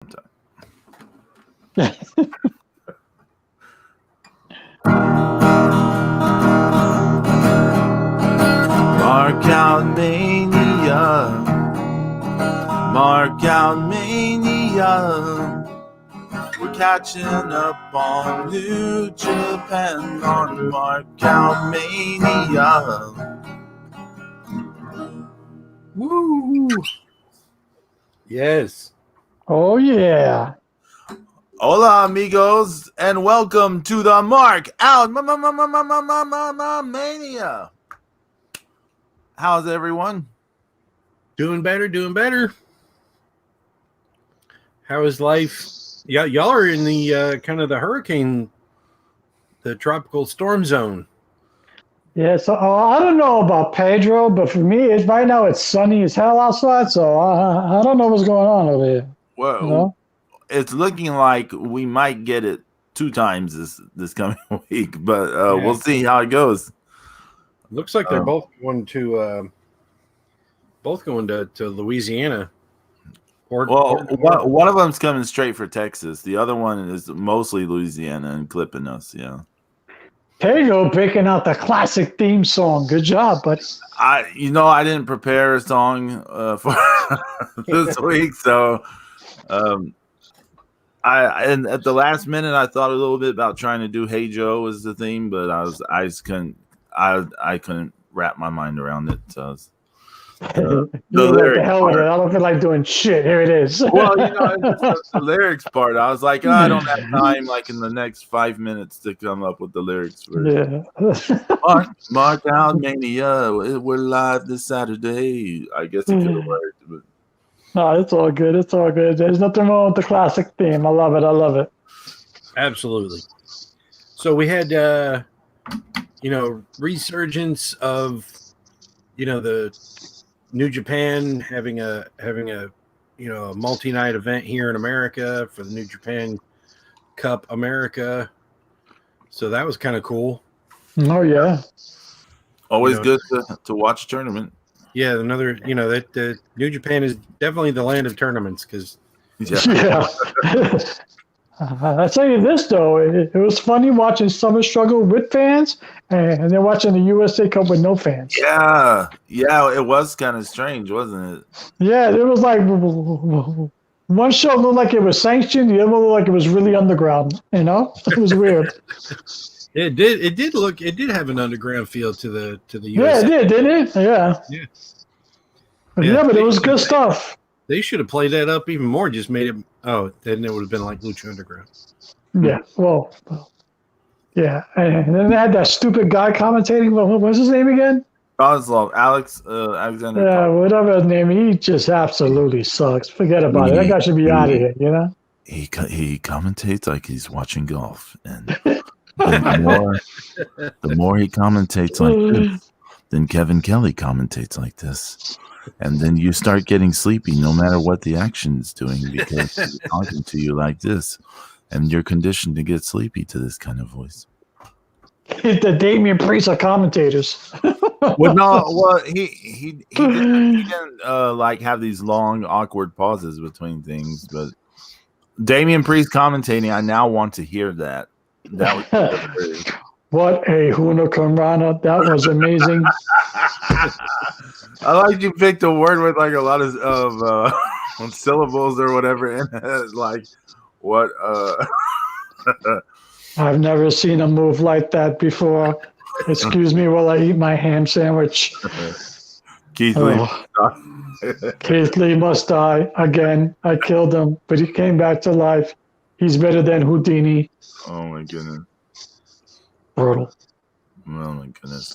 Mark out Mania. Mark out Mania. We're catching up on New Japan on Mark out Mania. Woo! Yes. Oh, yeah. Hola, amigos, and welcome to the Mark Out Mania. How's everyone? Doing better. How is life? Yeah, y'all are in the kind of the hurricane, the tropical storm zone. Yeah, so I don't know about Pedro, but for me, right now it's sunny as hell outside, so I don't know what's going on over here. Well, You know? It's looking like we might get it 2 times this coming week, but we'll see how it goes. Looks like they're both going to Louisiana. One of them's coming straight for Texas. The other one is mostly Louisiana and clipping us. Yeah. Pedro picking out the classic theme song. Good job, buddy. I didn't prepare a song for this week, so and at the last minute I thought a little bit about trying to do "Hey Joe" as the theme, but I couldn't wrap my mind around it. So The hell with it. I don't feel like doing shit. Here it is. Well, it's the lyrics part. I was like, I don't have time, like in the next 5 minutes, to come up with the lyrics for it. Yeah. Mark out Mania. We're live this Saturday. I guess it could have worked, but No, it's all good. It's all good. There's nothing wrong with the classic theme. I love it. Absolutely. So we had resurgence of the New Japan having a multi-night event here in America for the New Japan Cup America. So that was kind of cool. Oh yeah. Always good to watch a tournament. Yeah, another that New Japan is definitely the land of tournaments because Yeah. I tell you this though, it was funny watching Summer Struggle with fans, and then watching the USA Cup with no fans. Yeah, it was kind of strange, wasn't it? Yeah, it was like one show looked like it was sanctioned, the other looked like it was really underground. It was weird. It did have an underground feel to the USA. Yeah, it did, didn't it? Yeah. Yeah, but it was good stuff. They should have played that up even more. Just made it. Oh, then it would have been like Lucha Underground. Yeah. Well. Yeah, and then they had that stupid guy commentating. What was his name again? Kozlov, Alexander. Yeah, whatever his name. He just absolutely sucks. Forget about it. That guy should be out of here. He commentates like he's watching golf, and the more he commentates like this, then Kevin Kelly commentates like this. And then you start getting sleepy no matter what the action is doing because he's talking to you like this. And you're conditioned to get sleepy to this kind of voice. The Damian Priest are commentators. He didn't like have these long, awkward pauses between things. But Damian Priest commentating, I now want to hear that. That was What a Hurricanrana. That was amazing. I like you picked a word with like a lot of syllables or whatever in it. Like, what? I've never seen a move like that before. Excuse me while I eat my ham sandwich. Keith Lee. Keith Lee must die. Again, I killed him, but he came back to life. He's better than Houdini. Oh, my goodness. Brutal. Oh my goodness!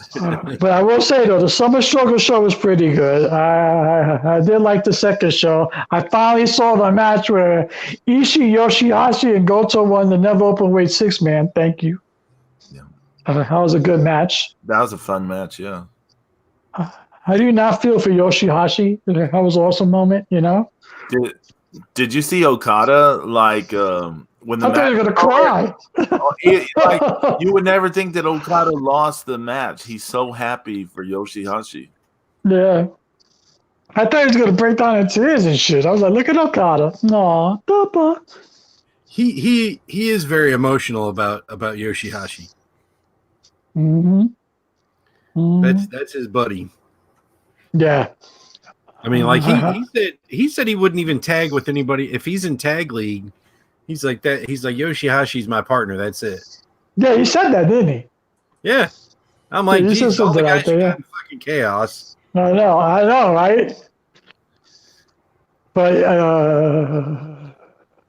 But I will say though, the Summer Struggle show was pretty good. I did like the second show. I finally saw the match where Ishii, Yoshihashi, and Goto won the Never Openweight 6-man. Thank you. Yeah, that was a good match. That was a fun match. Yeah. How do you not feel for Yoshihashi? That was an awesome moment. Did you see Okada when the I thought you were gonna cry. You would never think that Okada lost the match. He's so happy for Yoshihashi. Yeah. I thought he was gonna break down in tears and shit. I was like, look at Okada. No, Papa. He is very emotional about Yoshihashi. Mm-hmm. That's his buddy. Yeah. I mean, like he said he wouldn't even tag with anybody if he's in tag league. He's like that. He's like Yoshihashi's my partner. That's it. Yeah, he said that, didn't he? Yeah, I'm like, Yeah, he said geez, all the something guys like that, you yeah. got in fucking chaos. I know, right? But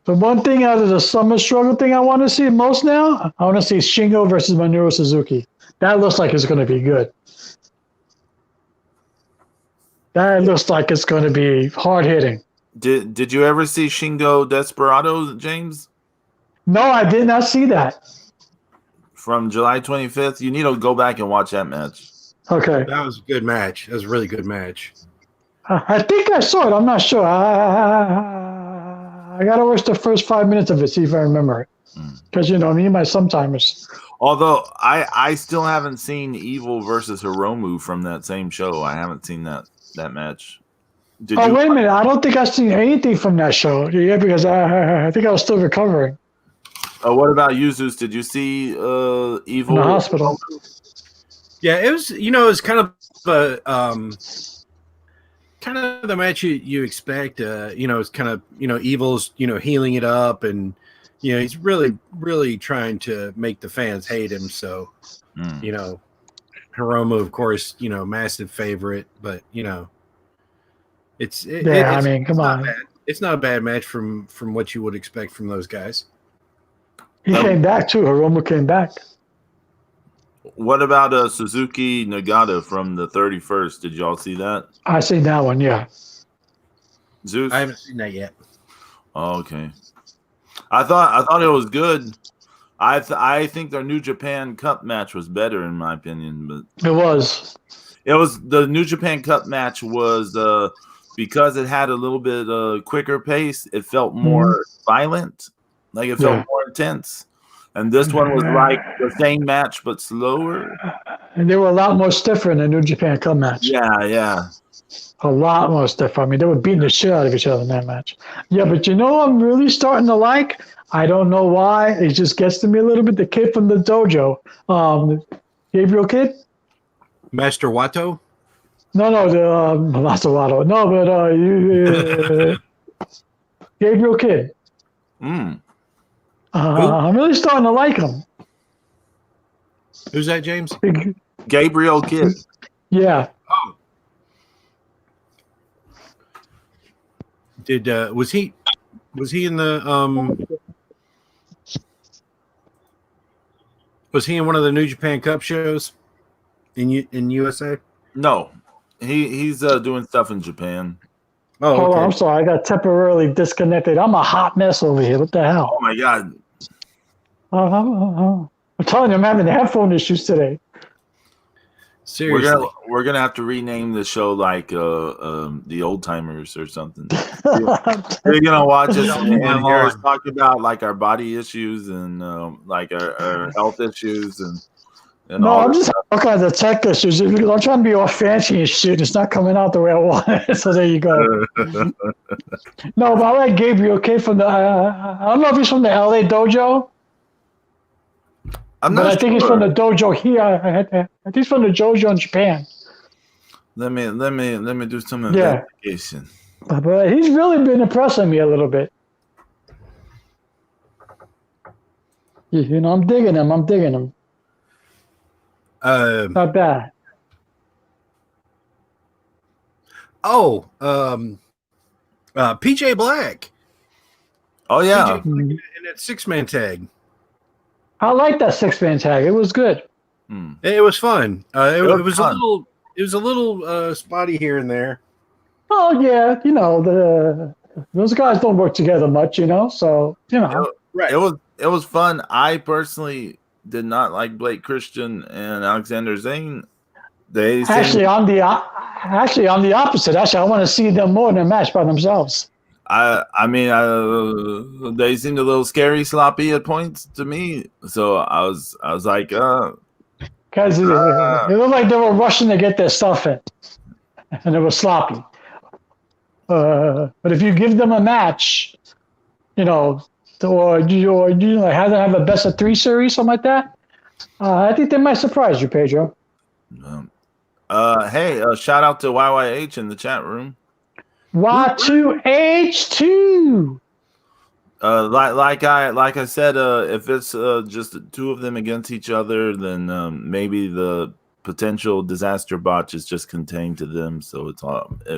the one thing out of the summer struggle thing I want to see most now, I want to see Shingo versus Minoru Suzuki. That looks like it's going to be good. That looks like it's going to be hard hitting. Did you ever see Shingo Desperado, James? No, I did not see that. From July 25th? You need to go back and watch that match. Okay. That was a good match. That was a really good match. I think I saw it. I'm not sure. I got to watch the first 5 minutes of it, see if I remember it. Because, you know, me and my sometimers. Although I still haven't seen Evil versus Hiromu from that same show. I haven't seen that match. Wait a minute. I don't think I've seen anything from that show. Yeah, because I think I was still recovering. What about you, Zeus? Did you see Evil In the hospital? Yeah, it was. You know, it was kind of a kind of the match you expect. You know, it's kind of Evil's healing it up, and he's really trying to make the fans hate him. So Hiromu, of course, massive favorite, but it's I mean, come on. bad. It's not a bad match from what you would expect from those guys. He came back too. Hiromu came back. What about Suzuki Nagata from the 31st? Did y'all see that? I seen that one, yeah. Zeus? I haven't seen that yet. Oh, okay. I thought it was good. I think their New Japan Cup match was better in my opinion, but It was the New Japan Cup match was because it had a little bit quicker pace. It felt more violent, like it felt more intense. And this one was like the same match but slower. And they were a lot more stiffer in the New Japan Cup match. Yeah. A lot more stiffer. I mean, they were beating the shit out of each other in that match. Yeah, but I'm really starting to like. I don't know why. It just gets to me a little bit. The kid from the dojo, Gabriel Kid. Master Wato? No, the Master Wato. No, but Gabriel Kid. I'm really starting to like him. Who's that, James? Gabriel Kidd. Yeah. Oh. Did was he in the was he in one of the New Japan Cup shows in USA? No. He's doing stuff in Japan. Oh, Hold okay. on, I'm sorry. I got temporarily disconnected. I'm a hot mess over here. What the hell? Oh my god. I'm telling you, I'm having headphone issues today. Seriously. We're gonna have to rename the show like the Old Timers or something. You're gonna watch us and hear us talk about like our body issues and like our health issues and No, all I'm that just stuff. all kinds of tech issues because I'm trying to be all fancy and shit. It's not coming out the way I want it. So there you go. No, but I like Gabriel Kid from the. I don't know if he's from the LA dojo, I'm but not I think he's from the dojo here. I think he's from the dojo in Japan. Let me do some Yeah. investigation. But he's really been impressing me a little bit. I'm digging him. Not bad. PJ Black. Oh yeah. PJ Black in that 6-man tag. I like that 6-man tag. It was good. It was fun. It was fun. a little spotty here and there. Oh yeah, those guys don't work together much, so Right. It was fun. I personally did not like Blake Christian and Alexander Zane. Actually, on the opposite. Actually, I want to see them more in a match by themselves. I mean, they seemed a little scary, sloppy at points to me. So I was like, Because it looked like they were rushing to get their stuff in, and it was sloppy. But if you give them a match, or have a best of 3 series, something like that, I think they might surprise you, Pedro. Hey, shout out to YYH in the chat room. Y2H2. Like I said, if it's just the 2 of them against each other, then maybe the potential disaster botch is just contained to them, so it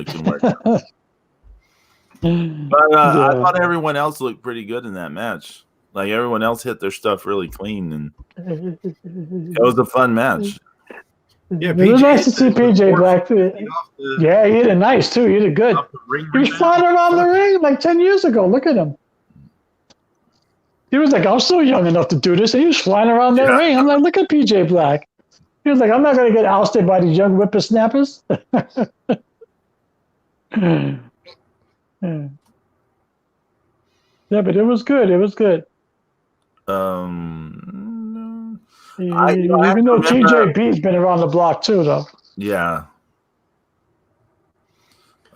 can work. But I thought everyone else looked pretty good in that match. Like everyone else hit their stuff really clean, and it was a fun match. Yeah, it was nice to see PJ Black. Yeah, he hit it nice too. He did good. He was flying around the ring like 10 years ago. Look at him. He was like, I'm still young enough to do this. And he was flying around that ring. I'm like, look at PJ Black. He was like, I'm not going to get ousted by these young whippersnappers. Yeah, but it was good. It was good. Even though TJP's been around the block too, though. Yeah.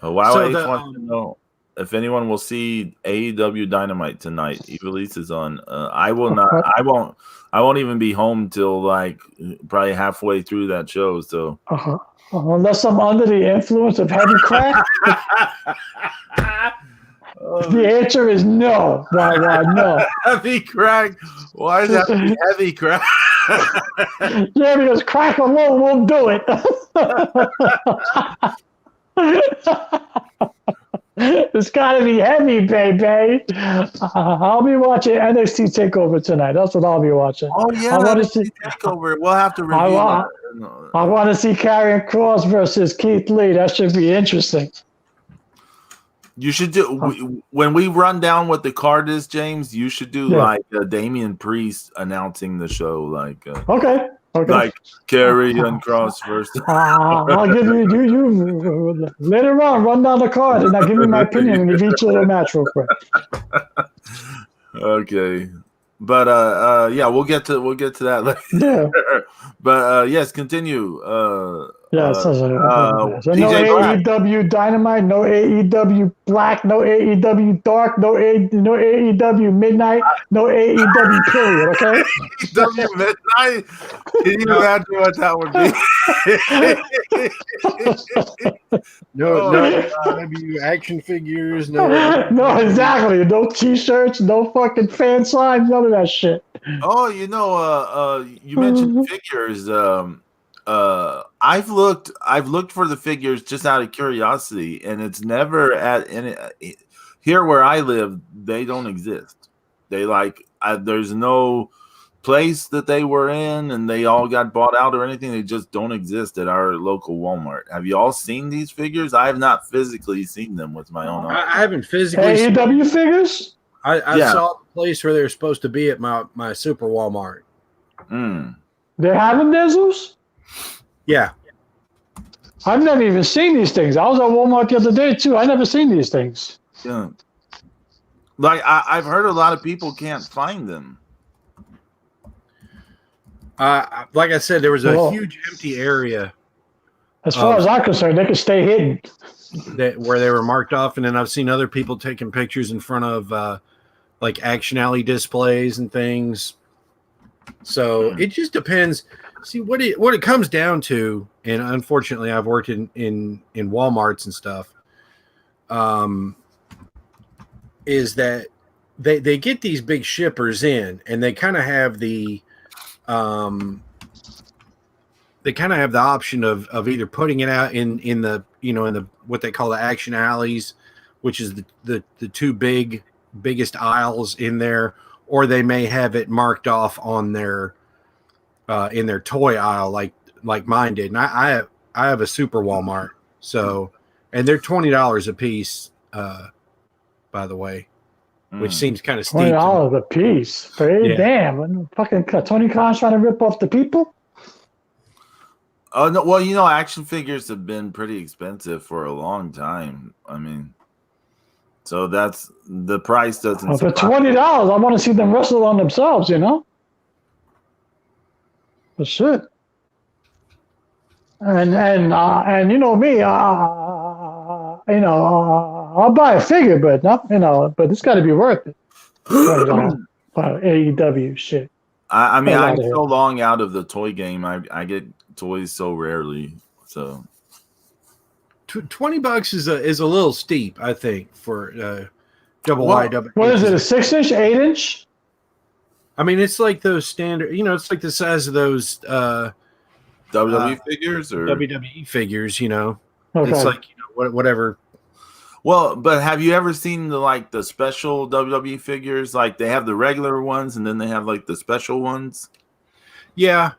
YYH wants to know if anyone will see AEW Dynamite tonight. He releases on. I will not. I won't even be home till like probably halfway through that show. So unless I'm under the influence of heavy crack. The answer is no. Why no? Heavy crack? Why is that heavy crack? Yeah, because crack alone won't do it. It's got to be heavy, baby. I'll be watching NXT TakeOver tonight. That's what I'll be watching. Oh, yeah, NXT TakeOver. We'll have to review that. I want to see Karrion Kross versus Keith Lee. That should be interesting. You should do when we run down what the card is, James. You should do like Damian Priest announcing the show, like okay, like Karrion Kross versus. I'll give you later on. Run down the card, and I'll give you my opinion of each little match real quick. Okay, but yeah, we'll get to that later. Yeah. But yes, continue. So no AEW Dynamite, no AEW Black, no AEW Dark, no AEW Midnight, no AEW period, okay? AEW Midnight? Can you imagine what that would be? No AEW action figures, no, exactly. No t-shirts, no fucking fan signs, none of that shit. Oh, you mentioned figures. I've looked for the figures just out of curiosity, and it's never at any here where I live. They don't exist. They there's no place that they were in, and they all got bought out or anything. They just don't exist at our local Walmart. Have you all seen these figures? I have not physically seen them with my own eyes. I haven't physically. AEW figures? I saw the place where they were supposed to be at my super Walmart. They have them there, Zeus? Yeah. I've never even seen these things. I was at Walmart the other day too. I never seen these things. Yeah. Like I've heard a lot of people can't find them. Like I said, there was a huge empty area. As far as I'm concerned, they could stay hidden. Where they were marked off, and then I've seen other people taking pictures in front of like Action Alley displays and things. So it just depends. See what it comes down to, and unfortunately, I've worked in Walmarts and stuff. Is that they get these big shippers in, and they kind of have the option of either putting it out in the what they call the action alleys, which is the 2 biggest aisles in there, or they may have it marked off on their in their toy aisle like mine did. And I have a super Walmart, so, and they're $20 a piece, by the way, which seems kind of steep. $20 a piece. Damn, fucking Tony Khan's trying to rip off the people. Oh no! Well, action figures have been pretty expensive for a long time. I mean, so that's the price doesn't. For $20, I want to see them wrestle on themselves. But shit. And me, I'll buy a figure, but not but it's got to be worth it. AEW shit. I mean, Hell I'm outta here. so long out of the toy game. I get toys so rarely. So $20 is a little steep, I think, for double wide. What is it? A 6-inch, 8-inch? I mean, it's like those standard. It's like the size of those WWE figures or WWE figures. Okay. It's like whatever. Well, but have you ever seen the special WWE figures? Like they have the regular ones, and then they have like the special ones. Yeah,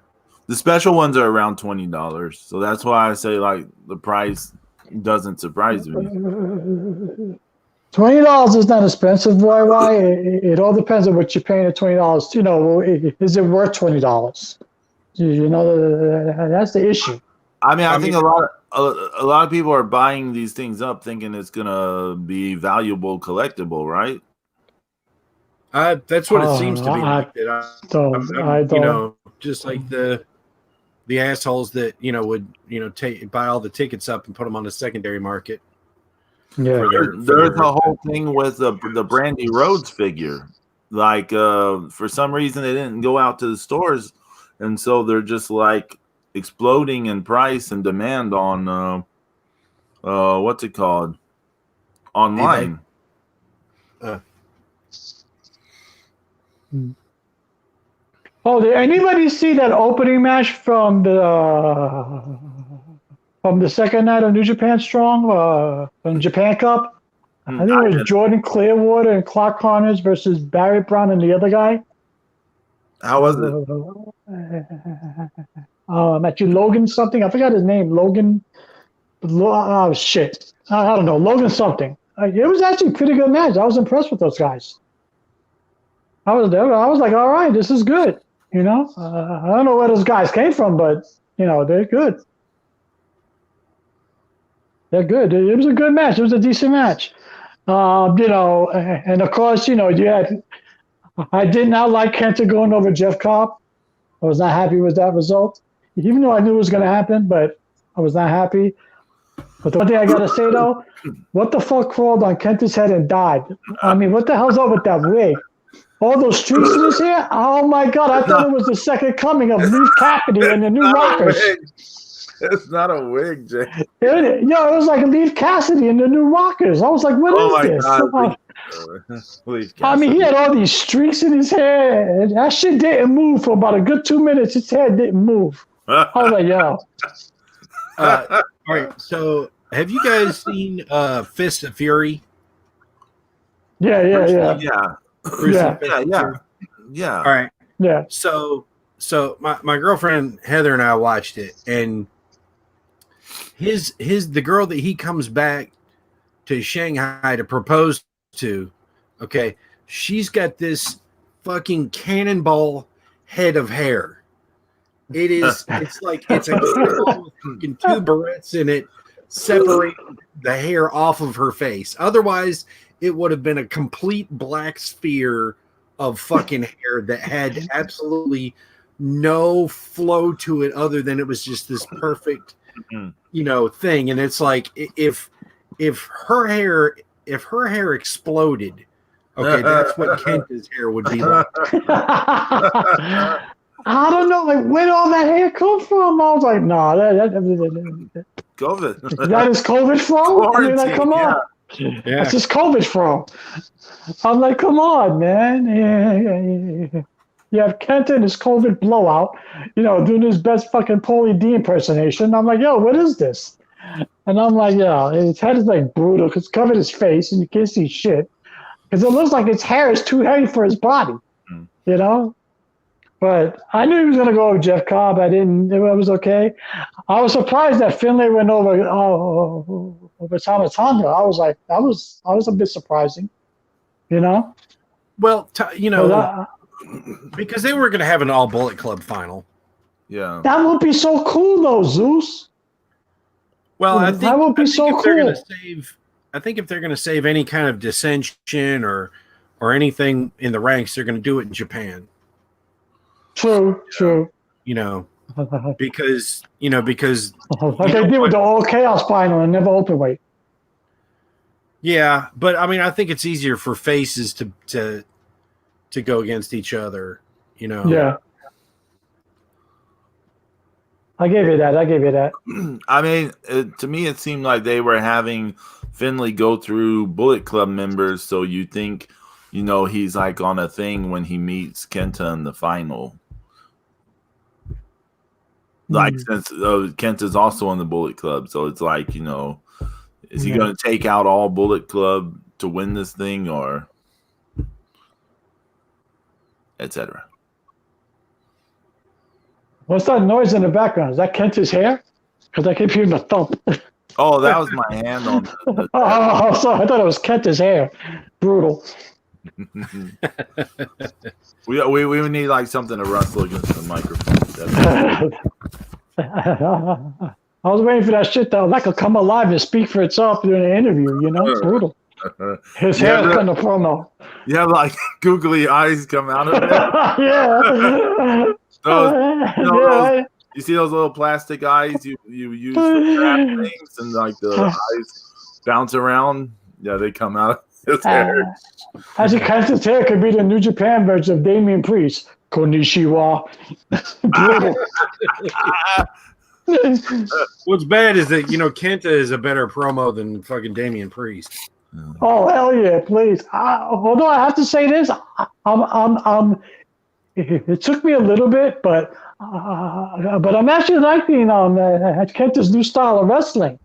the special ones are around $20, so that's why I say like the price doesn't surprise me. $20 is not expensive, boy. Why? It all depends on what you're paying at $20. Is it worth $20? That's the issue. I mean, I think a lot of people are buying these things up thinking it's gonna be valuable, collectible, right? That's what it seems to be. I don't. Just like the assholes that would buy all the tickets up and put them on the secondary market. Yeah, there's a whole thing with the Brandy Rhodes figure. Like for some reason they didn't go out to the stores, and so they're just like exploding in price and demand on what's it called, online. Oh, did anybody see that opening match from the second night of New Japan Strong from Japan Cup? I think it was Jordan Clearwater and Clark Connors versus Barry Brown and the other guy. How was it? Matthew Logan something. I forgot his name. Logan. Oh shit. I don't know. Logan something. It was actually a pretty good match. I was impressed with those guys. I was there. I was like, all right, this is good. I don't know where those guys came from, but they're good. They're good. It was a good match. It was a decent match. And of course, you had. I did not like Kenta going over Jeff Cobb. I was not happy with that result, even though I knew it was going to happen, but I was not happy. But the one thing I got to say, though, what the fuck crawled on Kenta's head and died? I mean, what the hell's up with that wig? All those streaks in his hair? Oh, my God. I thought it was the second coming of Leaf Cassidy and the New Rockers. It's not a wig, Jay. It was like Leaf Cassidy and the New Rockers. I was like, what is this? God. I mean, he had all these streaks in his hair. And that shit didn't move for about a good 2 minutes. His hair didn't move. I was like, yo. All right. So, have you guys seen Fist of Fury? Yeah. Yeah. All right. Yeah. So my girlfriend Heather and I watched it, and the girl that he comes back to Shanghai to propose to, okay, she's got this fucking cannonball head of hair. It's like it's a girl with fucking two barrettes in it, separating the hair off of her face. Otherwise, it would have been a complete black sphere of fucking hair that had absolutely no flow to it other than it was just this perfect, thing. And it's like if her hair exploded, okay, that's what Kenta's hair would be like. I don't know, like where did all that hair come from? I was like, no, COVID. That is COVID from? I mean, like, come on. Yeah. That's just COVID from. I'm like, come on, man. Yeah. You have Kenta in his COVID blowout, doing his best fucking Paulie D impersonation. I'm like, yo, what is this? And I'm like, yo, his head is like brutal because it's covered his face and you can't see shit. Because it looks like his hair is too heavy for his body, But I knew he was going to go with Jeff Cobb. It was okay. I was surprised that Finlay went over Tama Tonga. I was like, that was a bit surprising, Well, because they were going to have an all Bullet Club final. Yeah, that would be so cool, though, Zeus. Well, I think that would be so cool. I think if they're going to save any kind of dissension or anything in the ranks, they're going to do it in Japan. True. Because like they did with the All Chaos final and never open weight. Yeah, but I mean, I think it's easier for faces to go against each other. You know. Yeah. I gave you that. I mean, to me, it seemed like they were having Finley go through Bullet Club members, so you think, he's like on a thing when he meets Kenta in the final. Like, since Kenta's also in the Bullet Club, so it's like, is he going to take out all Bullet Club to win this thing, or etc.? What's that noise in the background? Is that Kenta's hair? Because I keep hearing a thump. Oh, that was my hand on Oh, sorry. I thought it was Kenta's hair. Brutal. we would need like something to rustle against the microphone. I was waiting for that shit that could come alive and speak for itself during an interview. Brutal. His hair is kind of promo. You have like googly eyes come out of it. Yeah. You see those little plastic eyes you use for trap things, and like the eyes bounce around. Yeah, they come out of his hair. As Kenta's hair could be the New Japan version of Damian Priest. Konnichiwa. Brutal. What's bad is that Kenta is a better promo than fucking Damian Priest. Oh hell yeah! Please. Although I have to say this, it took me a little bit, but I'm actually liking Kenta's new style of wrestling.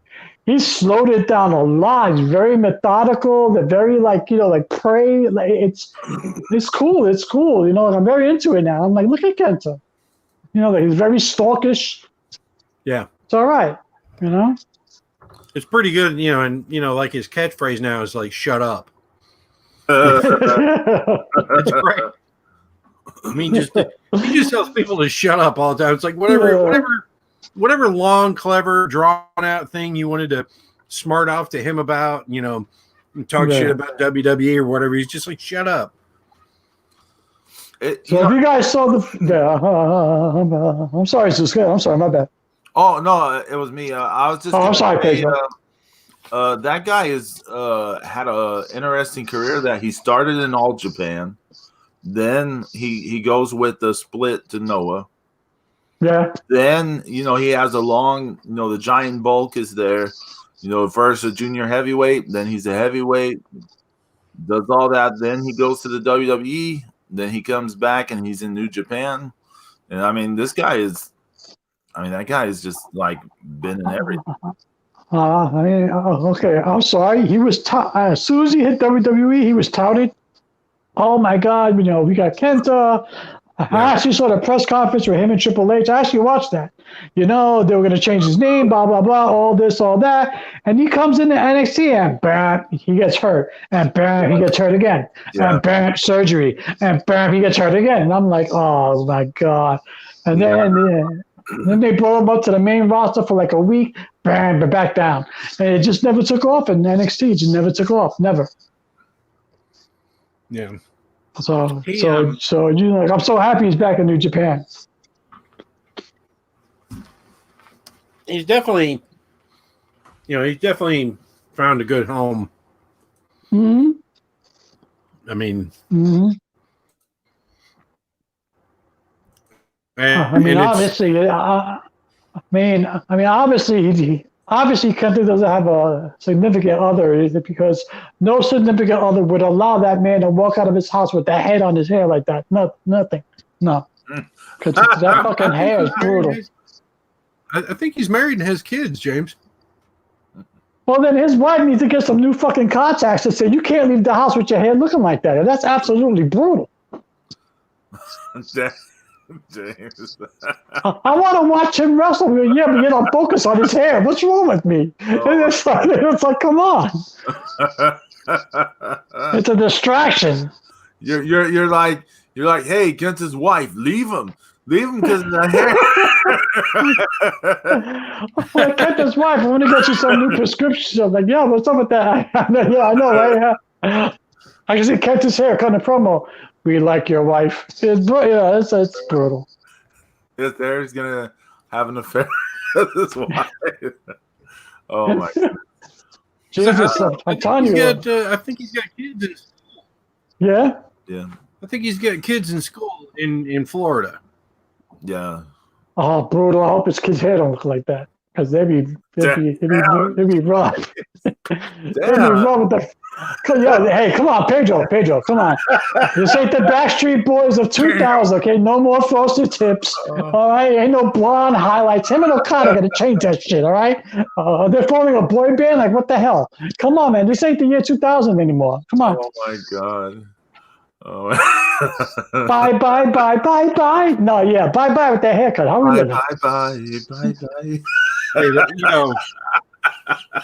He's slowed it down a lot. He's very methodical. They're very like prey. Like it's cool. It's cool. I'm very into it now. I'm like, look at Kenta. He's very stalkish. Yeah, it's all right. It's pretty good. And like his catchphrase now is like, "Shut up." That's great. I mean, he just tells people to shut up all the time. It's like whatever long, clever, drawn out thing you wanted to smart off to him about, talk shit about WWE or whatever. He's just like, shut up. If you guys saw I'm sorry, Zeus. I'm sorry, my bad. Oh no, it was me. I was just. I'm sorry, that guy is had a interesting career that he started in All Japan. Then he goes with the split to Noah. Yeah. Then, he has a long, the giant bulk is there, first a junior heavyweight, then he's a heavyweight, does all that. Then he goes to the WWE. Then he comes back and he's in New Japan. And I mean, that guy is just like been in everything. Okay. I'm sorry. He was, as soon as he hit WWE, he was touted. Oh my God, we got Kenta. I actually saw the press conference with him and Triple H. I actually watched that. They were going to change his name, blah, blah, blah, all this, all that. And he comes into NXT and bam, he gets hurt. And bam, he gets hurt again. And bam, surgery. And bam, he gets hurt again. And I'm like, oh my God. And then they brought him up to the main roster for like a week. Bam, but back down. And it just never took off in NXT. It just never took off. Never. Yeah. So I'm so happy he's back in New Japan. He's definitely found a good home. Mm-hmm. I mean, obviously, Kenta doesn't have a significant other because no significant other would allow that man to walk out of his house with the head on his hair like that. Nothing. No. Because that fucking hair is brutal. I think he's married and has kids, James. Well, then his wife needs to get some new fucking contacts to say, you can't leave the house with your hair looking like that. And that's absolutely brutal. James. I want to watch him wrestle. Yeah, but you don't focus on his hair. What's wrong with me? Oh. It's like, come on. It's a distraction. You're like, hey, Kenta's wife, leave him because of the hair. Well, Kenta's wife, I want to get you some new prescriptions. I'm like, yeah, what's up with that? Yeah, I know, right? I can see Kenta's hair kind of promo. We like your wife. It's brutal. His hair is gonna have an affair with his wife. Oh my God. Jesus, I'm telling you. I think he's got kids. Yeah. Yeah. I think he's got kids in school in Florida. Yeah. Oh, brutal! I hope his kid's hair don't look like that, because it'd be rough. It'd be rough with the. Hey, come on, Pedro, come on. This ain't the Backstreet Boys of 2000, okay? No more frosted tips, all right? Ain't no blonde highlights. Him and Okada got to change that shit, all right? They're forming a boy band? Like, what the hell? Come on, man. This ain't the year 2000 anymore. Come on. Oh, my God. Oh. Bye. No, yeah, bye with that haircut. How are we bye. Hey,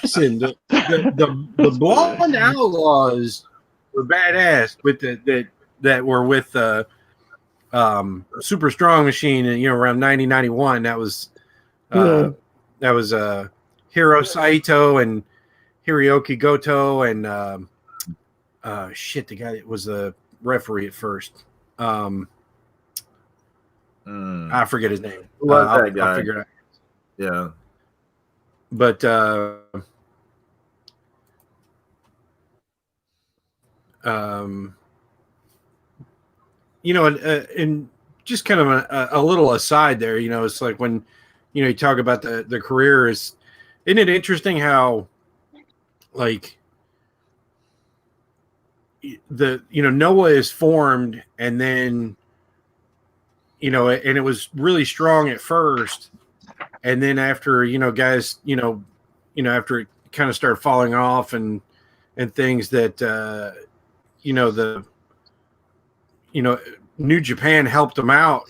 listen, the blonde outlaws were badass, with that were with Super Strong Machine, and around 1991. That was Hiro Saito and Hiroki Goto and the guy that was the referee at first. I forget his name. That guy? I'll figure it out. Yeah. But and just kind of a little aside there, it's like when you talk about the career, isn't it interesting how, like, Noah is formed, and then and it was really strong at first, and then after guys after it kind of started falling off and things, that New Japan helped them out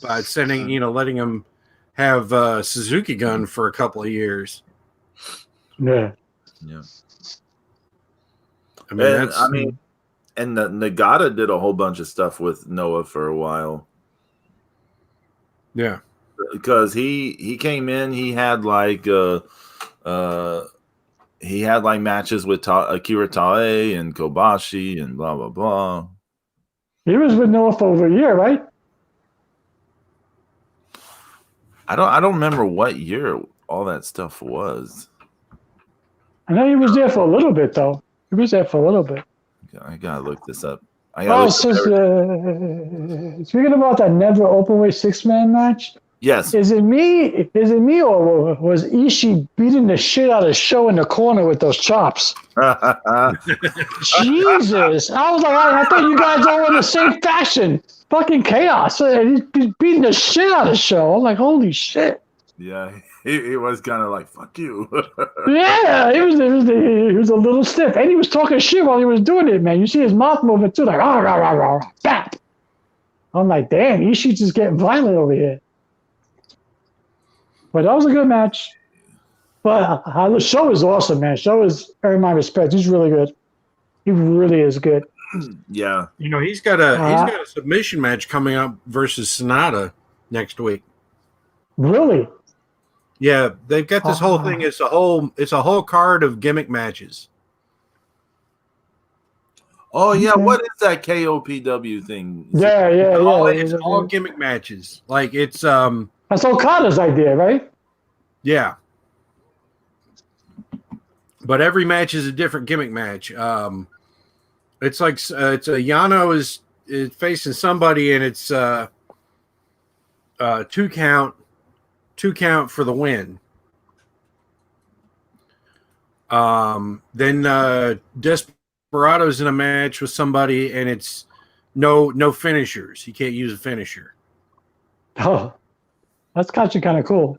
by sending letting them have Suzuki Gun for a couple of years. Yeah. And Nagata did a whole bunch of stuff with Noah for a while. Yeah, because he came in, he had like matches with Akira Tae and Kobashi and blah blah blah. He was with Noah for over a year, right? I don't remember what year all that stuff was. I know he was there for a little bit, though. He was there for a little bit. I gotta look this up. Speaking about that never openweight 6-man match. Yes. Is it me, or was Ishii beating the shit out of Show in the corner with those chops? Jesus! I was like, I thought you guys all were in the same faction. Fucking chaos! He's beating the shit out of Show. I'm like, holy shit! Yeah, he was kind of like, fuck you. Yeah, he was a little stiff, and he was talking shit while he was doing it, man. You see his mouth moving too, like rah rah rah rah, bap. I'm like, damn, Ishii's just getting violent over here. But that was a good match. But the Show is awesome, man. Show is earned my respect. He's really good. He really is good. Yeah, he's got a submission match coming up versus Sonata next week. Really? Yeah, they've got this whole thing. It's a whole card of gimmick matches. Oh yeah, what is that KOPW thing? Yeah. It's all gimmick matches. Like it's that's Okada's idea, right? Yeah. But every match is a different gimmick match. It's like it's Yano is facing somebody, and it's 2 count for the win. Then Desperado's in a match with somebody, and it's no finishers. You can't use a finisher. Oh, that's actually kind of cool.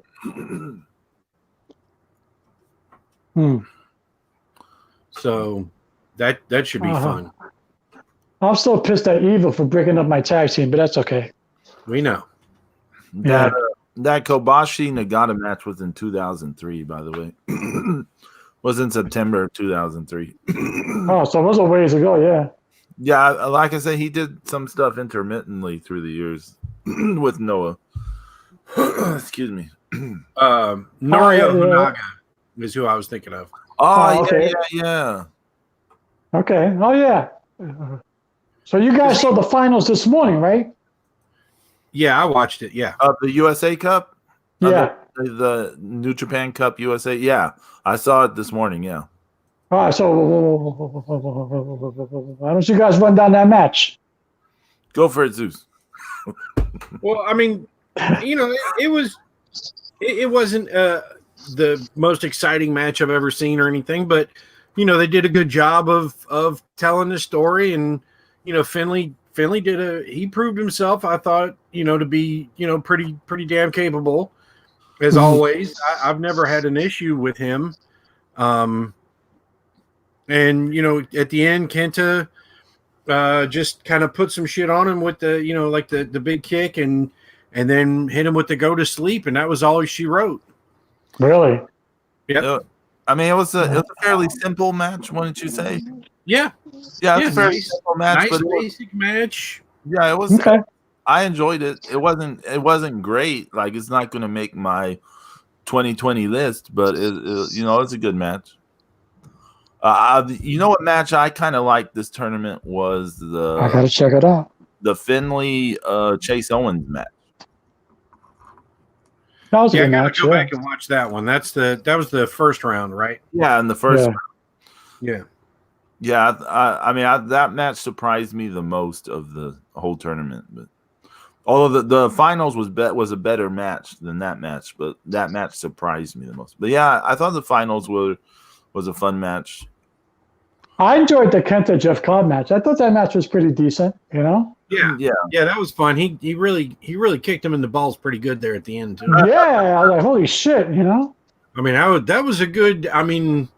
So that should be fun. I'm still pissed at Evil for breaking up my tag team, but that's okay. We know. That Kobashi Nagata match was in 2003, by the way. Was in September of 2003. Oh, so it was a ways ago, yeah. Yeah, like I said, he did some stuff intermittently through the years with Noah. Excuse me. Norio Hanaga is who I was thinking of. Oh, okay. Yeah. Okay. Oh, yeah. So you guys saw the finals this morning, right? Yeah, I watched it. Yeah. Of the USA Cup? Yeah. The New Japan Cup USA? Yeah. I saw it this morning. Yeah. All right, so why don't you guys run down that match? Go for it, Zeus. Well, I mean, it wasn't the most exciting match I've ever seen or anything, but they did a good job of telling the story, and Finley he proved himself. I thought to be pretty damn capable as always. I've never had an issue with him. And at the end, Kenta just kind of put some shit on him with the like the big kick, and then hit him with the go to sleep, and that was all she wrote. Really? Yep. I mean, it was a fairly simple match, wouldn't you say? Yeah. Yeah, it's a fairly simple match, nice but basic match. Yeah, it was. Okay. I enjoyed it. It wasn't great. Like, it's not going to make my 2020 list, but it's a good match. What match I kind of liked this tournament was I gotta check it out. The Finley Chase Owens match. That was a I good gotta match. go back and watch that one. That was the first round, right? Yeah, in the first round. Yeah. Yeah, that match surprised me the most of the whole tournament. But although the finals was a better match than that match, but that match surprised me the most. But yeah, I thought the finals was a fun match. I enjoyed the Kenta Jeff Cobb match. I thought that match was pretty decent. Yeah, that was fun. He really kicked him in the balls pretty good there at the end too. Yeah, I was like, holy shit, I mean, that was a good. I mean,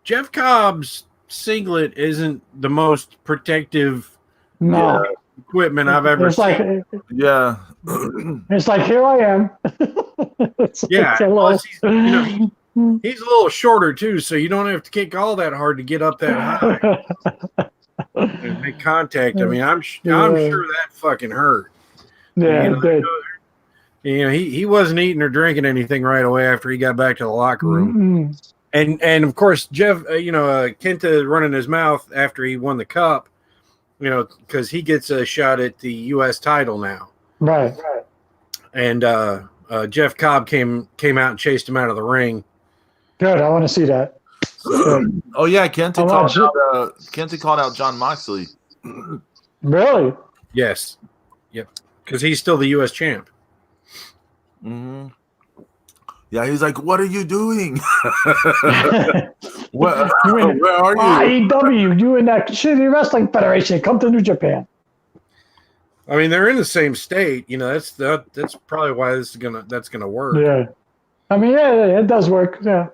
Jeff Cobb's singlet isn't the most protective equipment I've ever seen. Yeah. It's like, here I am. Plus he's a little shorter too, so you don't have to kick all that hard to get up that high and make contact. I mean, I'm sure that fucking hurt. Yeah, it did. He wasn't eating or drinking anything right away after he got back to the locker room. Mm-hmm. And of course, Jeff, Kenta running his mouth after he won the cup, because he gets a shot at the U.S. title now. Right. And Jeff Cobb came out and chased him out of the ring. Good. I want to see that. Good. Oh yeah, Kenta called out John Moxley. Really? Yes. Yep. Because he's still the U.S. champ. Mm-hmm. Yeah, he's like, "What are you doing? Where are you? AEW, you in that shitty wrestling federation? Come to New Japan." I mean, they're in the same state. That's probably why that's gonna work. Yeah. I mean, yeah, it does work. Yeah.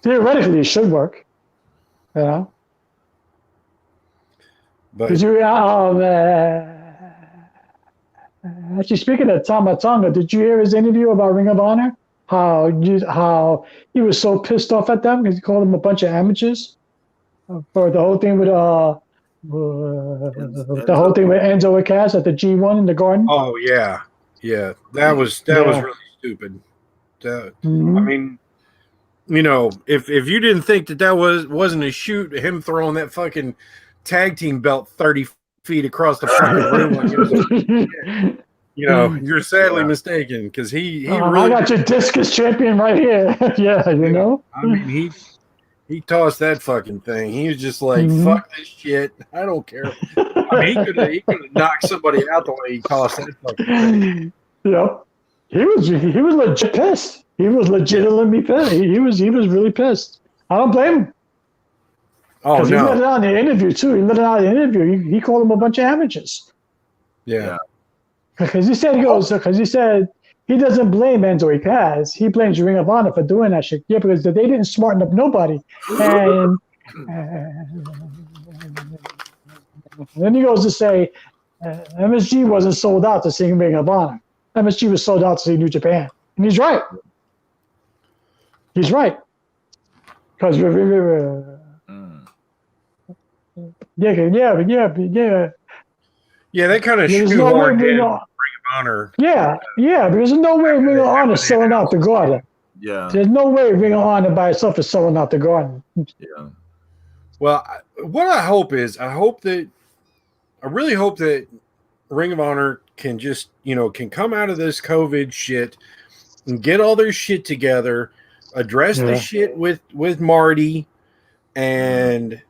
Theoretically, it should work. But actually, speaking of Tama Tonga, did you hear his interview about Ring of Honor? How he was so pissed off at them because he called them a bunch of amateurs for the whole thing with Enzo and Cass at the G1 in the Garden. Oh yeah, that was really stupid. I mean, if you didn't think that wasn't a shoot, him throwing that fucking tag team belt 30 feet across the fucking room, you're sadly mistaken, because he really. I got your discus champion right here. Yeah, I mean, he tossed that fucking thing. He was just like, fuck this shit. I don't care. I mean, he could have knocked somebody out the way he tossed that fucking thing. Yep. He was legit pissed. He was legitimately pissed. He was really pissed. I don't blame him. Oh, no. He let it out in the interview, too. He called them a bunch of amateurs. Yeah. Because he said he doesn't blame Enzo Cass. He blames Ring of Honor for doing that shit. Yeah, because they didn't smarten up nobody. And then he goes to say MSG wasn't sold out to see Ring of Honor. MSG was sold out to see New Japan. And he's right. He's right. Because Yeah, they kind of shoehorned in Ring of Honor. Yeah, because there's no way Ring of Honor is selling out the Garden. Yeah. There's no way Ring of Honor by itself is selling out the Garden. Yeah. Well, what I really hope that Ring of Honor can just, can come out of this COVID shit and get all their shit together. address the shit with Marty, and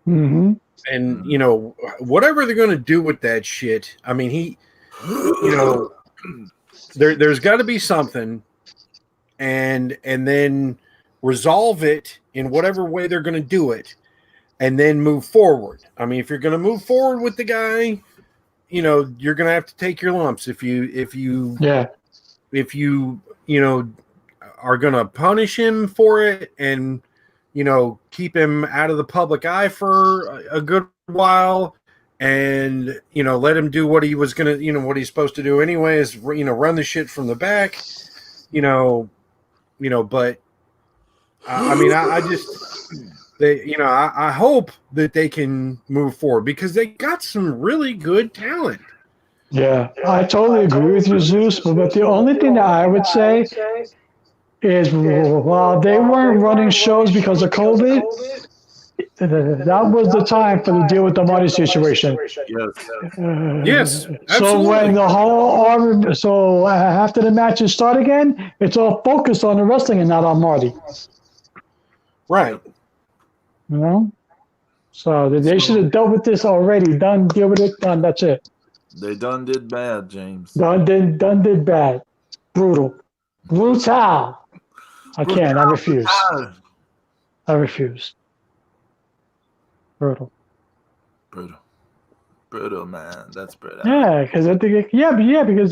you know, whatever they're going to do with that shit. I mean, you know, there's got to be something, and then resolve it in whatever way they're going to do it, and then move forward. I mean, if you're going to move forward with the guy, you know, you're going to have to take your lumps. If you you know, are going to punish him for it and, you know, keep him out of the public eye for a good while, and, you know, let him do what he was going to, you know, what he's supposed to do anyway, is, you know, run the shit from the back, you know, but I mean, I just, you know, I hope that they can move forward, because they got some really good talent. Yeah, I totally agree with you, Zeus. But the only thing that I would say is, while they weren't running shows because of COVID, that was the time for to deal with the money situation. Yes, absolutely. So when the whole so after the matches start again, it's all focused on the wrestling and not on Marty. Right. You know, so they should have dealt with this already. Done, deal with it. Done. That's it. They done did bad, James. Done did bad. Brutal. I can't. I refuse. I refuse. Brutal, man. That's brutal. Yeah, because I think because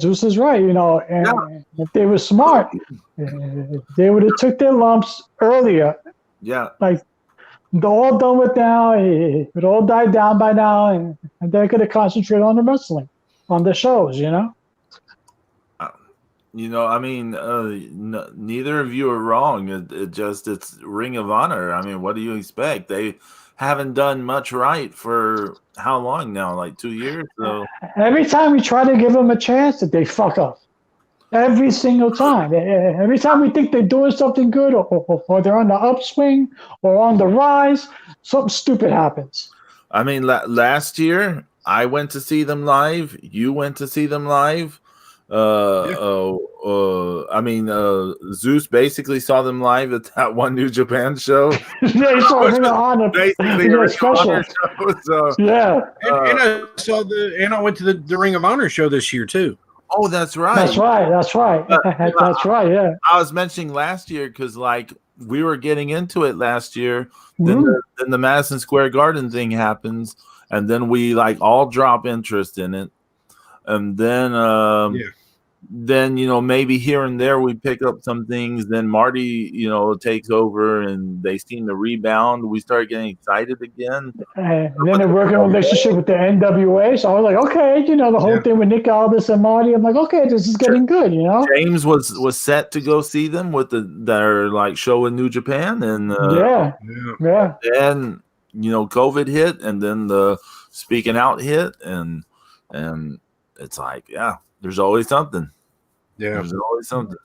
Zeus is right. You know, and if they were smart, they would have took their lumps earlier. Yeah, like they're all done with now. It would all died down by now, and they could have concentrated on the wrestling, on the shows. You know. You know, I mean, neither of you are wrong. It's Ring of Honor. I mean, what do you expect? They haven't done much right for how long now? Like 2 years? So every time we try to give them a chance, that they fuck up. Every single time. Every time we think they're doing something good, or they're on the upswing or on the rise, something stupid happens. I mean, last year I went to see them live. You went to see them live. I mean, Zeus basically saw them live at that one New Japan show. Yeah, he saw Ring of Honor. Basically, a special. So, yeah, and I went to the Ring of Honor show this year too. Oh, that's right. That's right. That's right. Yeah. I was mentioning last year because, like, we were getting into it last year. Then the Madison Square Garden thing happens, and then we like all drop interest in it, and then you know, maybe here and there we pick up some things. Then Marty, you know, takes over and they seem to rebound. We start getting excited again. And then they're working a relationship with the NWA. So I was like, okay, you know, the whole thing with Nick Aldis and Marty. I'm like, okay, this is getting good, you know. James was set to go see them with their like show in New Japan, and yeah. Then you know, COVID hit, and then the Speaking Out hit, and it's like, yeah. There's always something. Yeah. There's always something.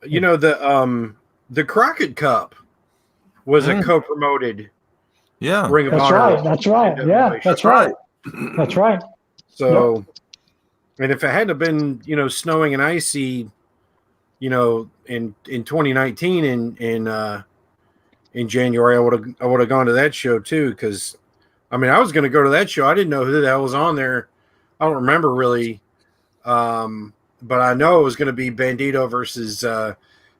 You know, the Crockett Cup was a co-promoted Ring of Honor. That's right. Yeah, that's right. That's right. So, and if it hadn't been, you know, snowing and icy, you know, in 2019 in January, I would have gone to that show too, because I mean, I was going to go to that show. I didn't know who the hell was on there. I don't remember really. But I know it was going to be Bandito versus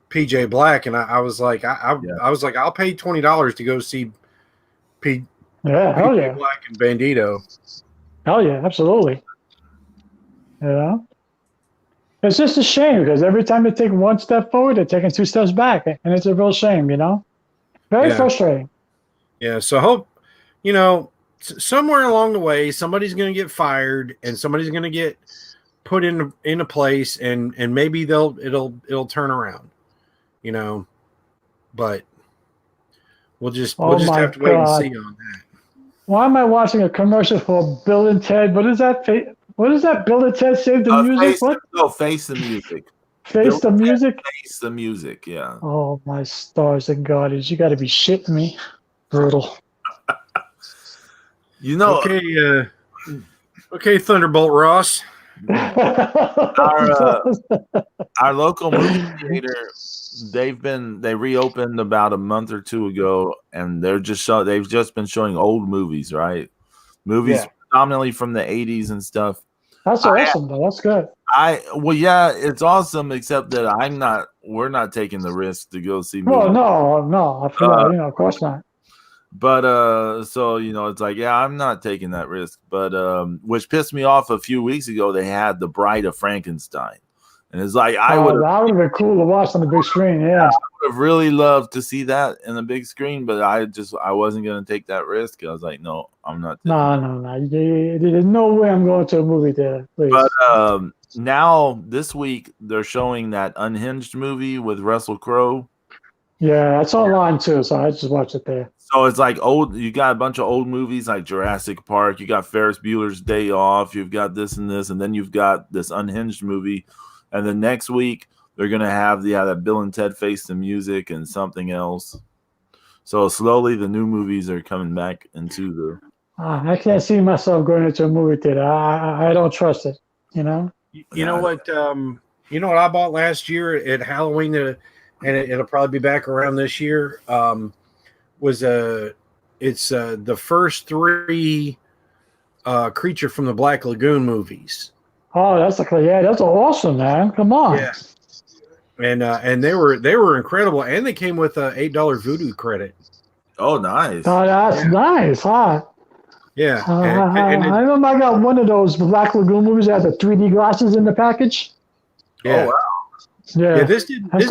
PJ Black, and I was like, I was like, I'll pay $20 to go see PJ Black and Bandito. Hell yeah, absolutely. You know, it's just a shame because every time they take one step forward, they're taking 2 steps back, and it's a real shame. You know, very frustrating. Yeah. So I hope, you know, somewhere along the way, somebody's going to get fired, and somebody's going to get put in a place, and maybe it'll turn around, you know, but we'll just have to wait and see on that. Why am I watching a commercial for Bill and Ted? What is that? What is that? Bill and Ted Save the Music? Face the Music. Face the Music? Face the Music, yeah. Oh, my stars and garters. You got to be shitting me. Brutal. You know. Okay, Thunderbolt Ross. Our local movie theater, they reopened about a month or two ago, and they've just been showing old movies, right? Movies Yeah. predominantly from the 80s and stuff. That's awesome, though. That's good. Well, yeah, it's awesome, except that we're not taking the risk to go see Well, movies. no, I feel of course not. But so it's like, yeah, I'm not taking that risk. But which pissed me off a few weeks ago, they had The Bride of Frankenstein. And it's like That would have been cool to watch on the big screen, yeah. I would have really loved to see that in the big screen, but I wasn't gonna take that risk. I was like, no, I'm not. No. There's no way I'm going to a movie theater, please. But now this week they're showing that Unhinged movie with Russell Crowe. Yeah, it's online too, so I just watched it there. So it's like you got a bunch of old movies like Jurassic Park, you got Ferris Bueller's Day Off, you've got this and this, and then you've got this Unhinged movie. And then next week they're gonna have that Bill and Ted Face the Music and something else. So slowly the new movies are coming back into the. I can't see myself going into a movie theater. I don't trust it. You know. You know what? You know what I bought last year at Halloween, and it'll probably be back around this year. It's the first 3 Creature from the Black Lagoon movies. Oh, that's awesome, man. Come on. Yeah. And they were incredible, and they came with a $8 Voodoo credit. Oh, nice. Oh, that's nice, huh? Yeah. I remember I got one of those Black Lagoon movies that had the 3D glasses in the package. Yeah. Oh, wow. Yeah. This didn't have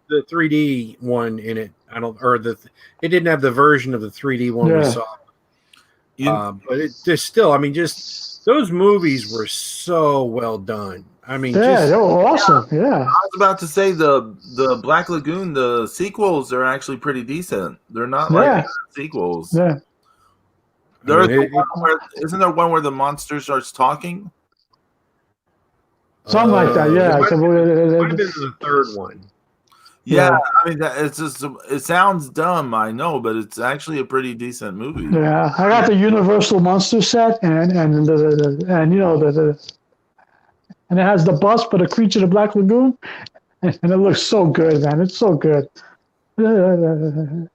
the 3D one in it. It didn't have the version of the 3D one we saw. But just those movies were so well done. I mean, they were awesome. Yeah. I was about to say the Black Lagoon, the sequels are actually pretty decent. They're not like sequels. Yeah. Isn't there one where the monster starts talking? Something like that. Yeah. It might have been the third one. Yeah, I mean, it sounds dumb, I know, but it's actually a pretty decent movie. Yeah, I got the Universal Monster set, and it has the bust for the Creature of the Black Lagoon, and it looks so good, man. It's so good. That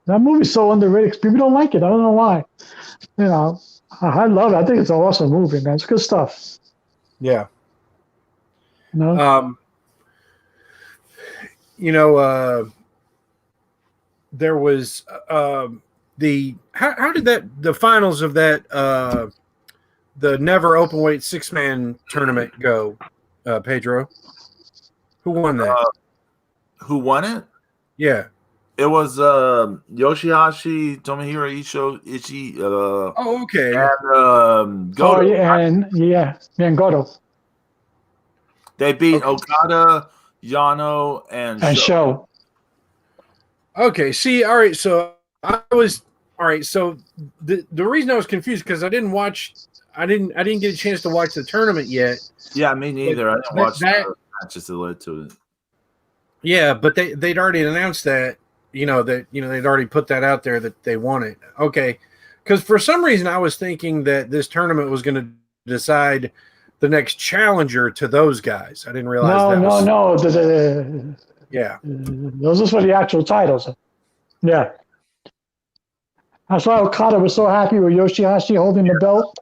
movie's so underrated. People don't like it. I don't know why. I love it. I think it's an awesome movie, man. It's good stuff. Yeah. There was how did the finals of that the Never Openweight 6-man tournament go, Pedro? Who won that? Who won it? Yeah. It was Yoshihashi, Tomohiro Ishii. Oh, okay. And Goto. And Goto. They beat Okada, Yano, and Sho. Okay. See, all right. So So the reason I was confused because I didn't get a chance to watch the tournament yet. Yeah, me neither. I didn't watch the matches that led to it. Yeah, but they'd already announced that. They'd already put that out there that they won it. Okay, because for some reason I was thinking that this tournament was going to decide the next challenger to those guys. I didn't realize No. Yeah. Those are for the actual titles. Yeah. That's why Okada was so happy with Yoshihashi holding the belt.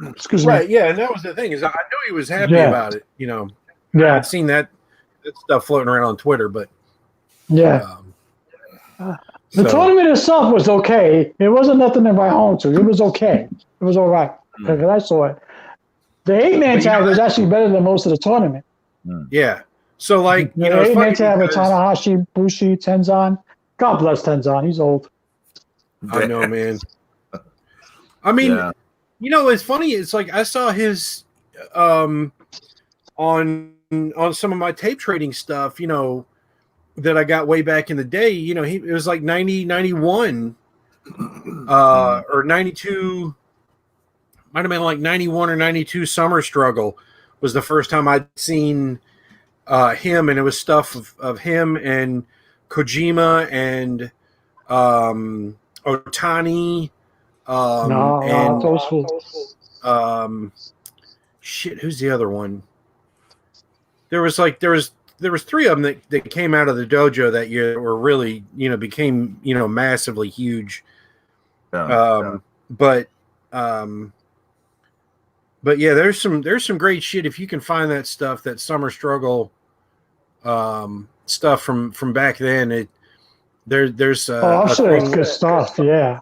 Excuse me. Right, yeah, and that was the thing is I knew he was happy about it. Yeah. I'd seen that stuff floating around on Twitter, but yeah. The tournament itself was okay. It wasn't nothing to write home to. It was okay. It was all right. Because I saw it. The 8-man tag was actually better than most of the tournament. Yeah. So, the 8-man tag with Tanahashi, Bushi, Tenzan. God bless Tenzan. He's old. I know, man. I mean, it's funny. It's like I saw his on some of my tape trading stuff, that I got way back in the day. It was like 90, 91 or 92. Might have been like 91 or 92 Summer Struggle was the first time I'd seen him, and it was stuff of him and Kojima and Otani. shit, who's the other one? There was three of them that came out of the dojo that year were really, became, massively huge. But yeah, there's some great shit if you can find that stuff, that Summer Struggle stuff from back then. There's good stuff, yeah.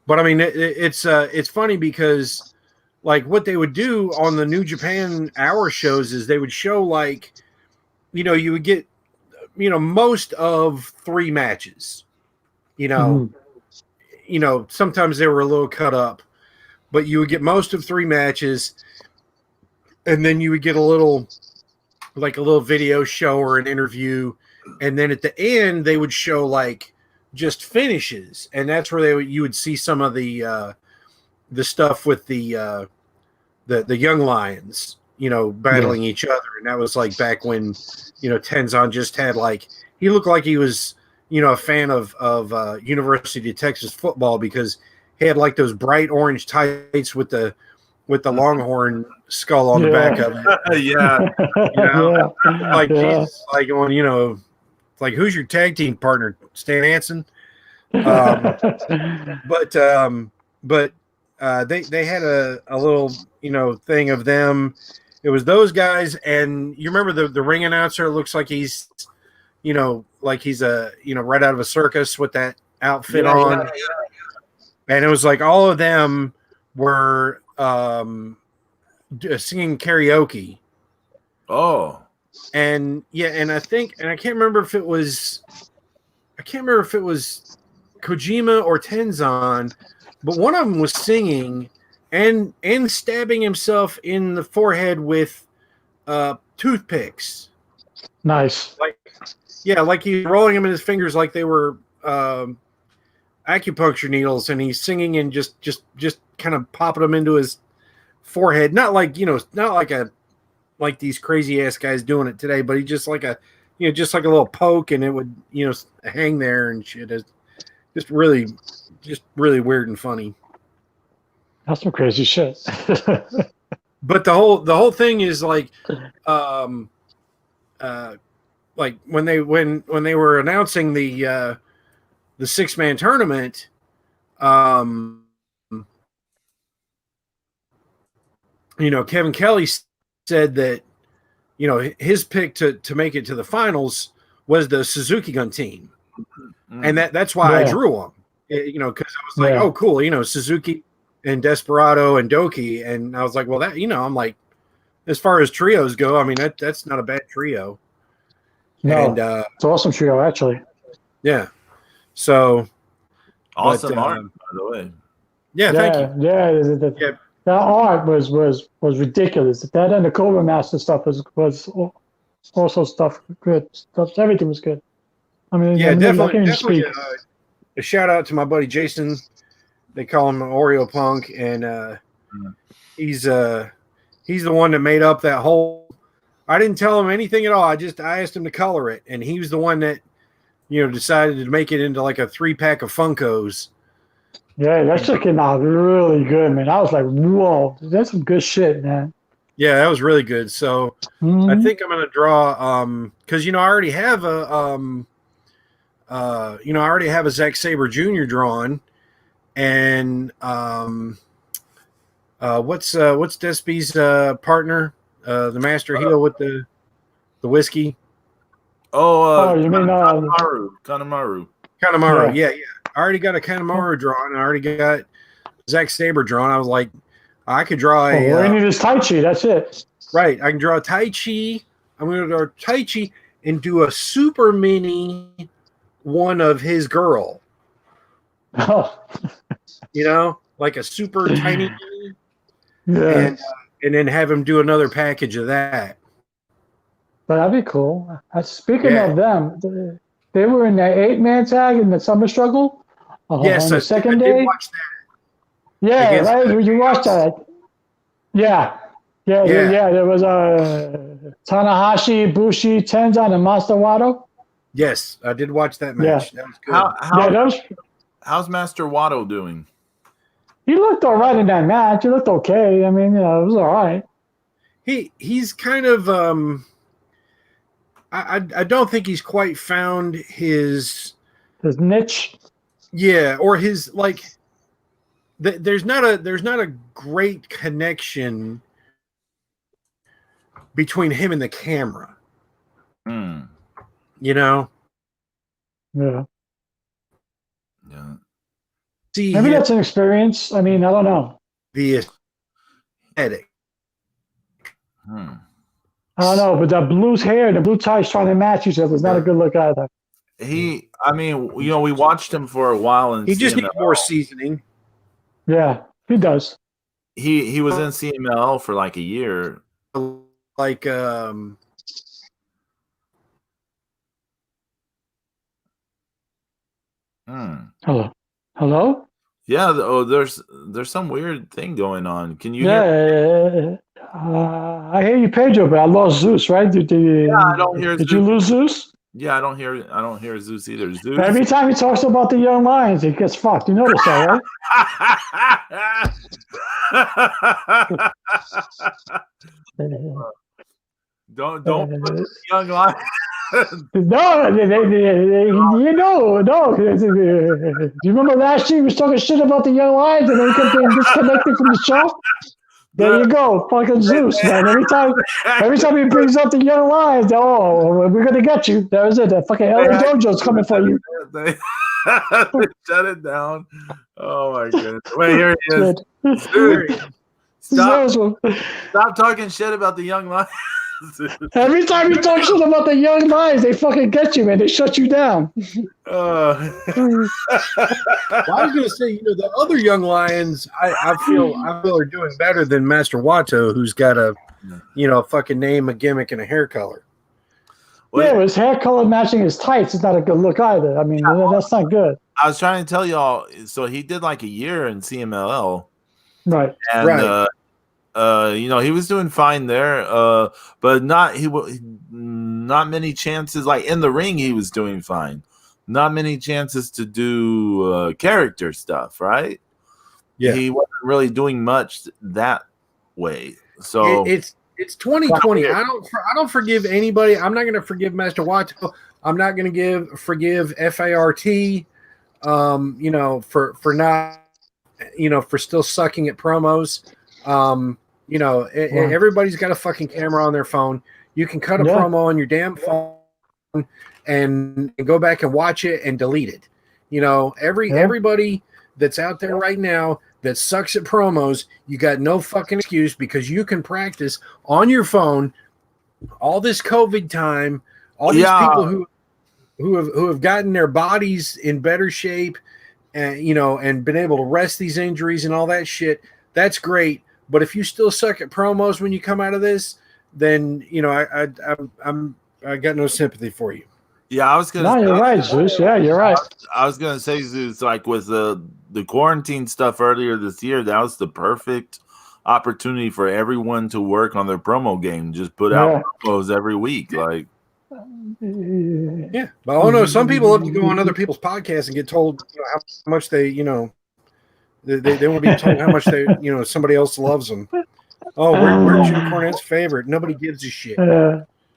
But I mean, it's funny because like what they would do on the New Japan Hour shows is they would show like, you would get, most of 3 matches, sometimes they were a little cut up, but you would get most of 3 matches, and then you would get a little video show or an interview, and then at the end they would show like just finishes, and that's where you would see some of the stuff with the young lions, battling each other, and that was like back when Tenzan just had like, he looked like he was a fan of University of Texas football, because he had like those bright orange tights with the Longhorn skull on the back of it. Like Jesus, like going, like, who's your tag team partner, Stan Hansen? But they had a little thing of them. It was those guys, and you remember the ring announcer looks like he's like he's right out of a circus with that outfit on. And it was like all of them were singing karaoke. Oh. And yeah, and I can't remember if it was Kojima or Tenzan, but one of them was singing and stabbing himself in the forehead with toothpicks. Nice. Like he's rolling them in his fingers like they were acupuncture needles, and he's singing and just kind of popping them into his forehead. Not like like these crazy ass guys doing it today, but he just like a little poke, and it would hang there and shit. It's just really weird and funny. That's some crazy shit. But the whole thing is like like when they were announcing the 6-man tournament, Kevin Kelly said that his pick to make it to the finals was the Suzuki Gun team, and that's why I drew him. Because I was like, oh cool, Suzuki and Desperado and Doki, and I was like, well, that I'm like, as far as trios go, I mean that's not a bad trio. No, and it's an awesome trio, actually. Yeah. So awesome art, by the way. Yeah, thank you. Yeah, that art was ridiculous. That and the Cobra Master stuff was also stuff good. Everything was good. I mean, definitely. A shout out to my buddy Jason. They call him Oreo Punk, and he's the one that made up that whole. I didn't tell him anything at all. I asked him to color it, and he was the one that decided to make it into like a 3-pack of Funkos. Yeah, that shit came out really good, man. I was like, whoa, that's some good shit, man. Yeah, that was really good. So I think I'm gonna draw because I already have a Zack Sabre Jr. drawn, and what's Despy's partner, the Master Heel with the whiskey. Oh, you mean Kanemaru? Kanemaru, yeah. I already got a Kanemaru drawn. I already got Zack Sabre drawn. I was like, I could draw a. All I need is Tai Chi. That's it. Right. I can draw a Tai Chi. I'm going to draw Tai Chi and do a super mini one of his girl. Oh. Like a super tiny mini. Yeah. And then have him do another package of that. But that'd be cool. Speaking of them, they were in the 8-man tag in the Summer Struggle. Yes, on the second I day. did watch that. Yeah, right. You watched that? Yeah. There was Tanahashi, Bushi, Tenzan, and Master Wato. Yes, I did watch that match. Yeah. That was good. How's Master Wato doing? He looked all right in that match. He looked okay. I mean, it was all right. He's kind of I don't think he's quite found his niche. Yeah, or his like. There's not a great connection between him and the camera. You know. Yeah. Yeah. See, maybe that's an experience. I mean, I don't know. The aesthetic. I don't know, but the blue hair, the blue ties trying to match each other is not a good look either. We watched him for a while, and he just needs more seasoning. Yeah, he does. He was in CMLL for like a year. Like Hello? Yeah, there's some weird thing going on. Can you hear? I hear you, Pedro, but I lost Zeus, right? I don't hear Did Zeus. you lose Zeus? Yeah, I don't hear Zeus either. Zeus. Every time he talks about the young lions, he gets fucked. You notice that, right? Don't put the young lions. No. Do you remember last year he was talking shit about the young lions and then he kept getting disconnected from the show? There you go, fucking Zeus, man. Every time he brings up the young lions, we're gonna get you. That was it. That fucking LA Dojo's coming for you. They shut it down. Oh my goodness! Wait, here he is. Dude, stop talking shit about the young lions. Every time you talk shit about the young lions, they fucking get you, man. They shut you down. Well, I was going to say, the other young lions, I feel are doing better than Master Watto, who's got a fucking name, a gimmick, and a hair color. Well, his hair color matching his tights is not a good look either. I mean, that's not good. I was trying to tell y'all. So he did like a year in CMLL, right? And right. He was doing fine there, but not many chances. Like in the ring, he was doing fine. Not many chances to do character stuff, right? Yeah, he wasn't really doing much that way. So it's 2020. I don't forgive anybody. I'm not going to forgive Master Watto. I'm not going to forgive FART. For not, for still sucking at promos. Everybody's got a fucking camera on their phone. You can cut a promo on your damn phone and go back and watch it and delete it. Everybody that's out there right now that sucks at promos, you got no fucking excuse because you can practice on your phone all this COVID time, all these people who have gotten their bodies in better shape and been able to rest these injuries and all that shit. That's great. But if you still suck at promos when you come out of this, then I got no sympathy for you. Yeah, I was gonna. No, you're right, Zeus. Yeah, you're right. I was gonna say, Zeus, like with the quarantine stuff earlier this year, that was the perfect opportunity for everyone to work on their promo game. Just put out promos every week, like. Yeah, but some people love to go on other people's podcasts and get told how much they They want to be told how much somebody else loves them. Oh, we're Jim Cornette's favorite. Nobody gives a shit.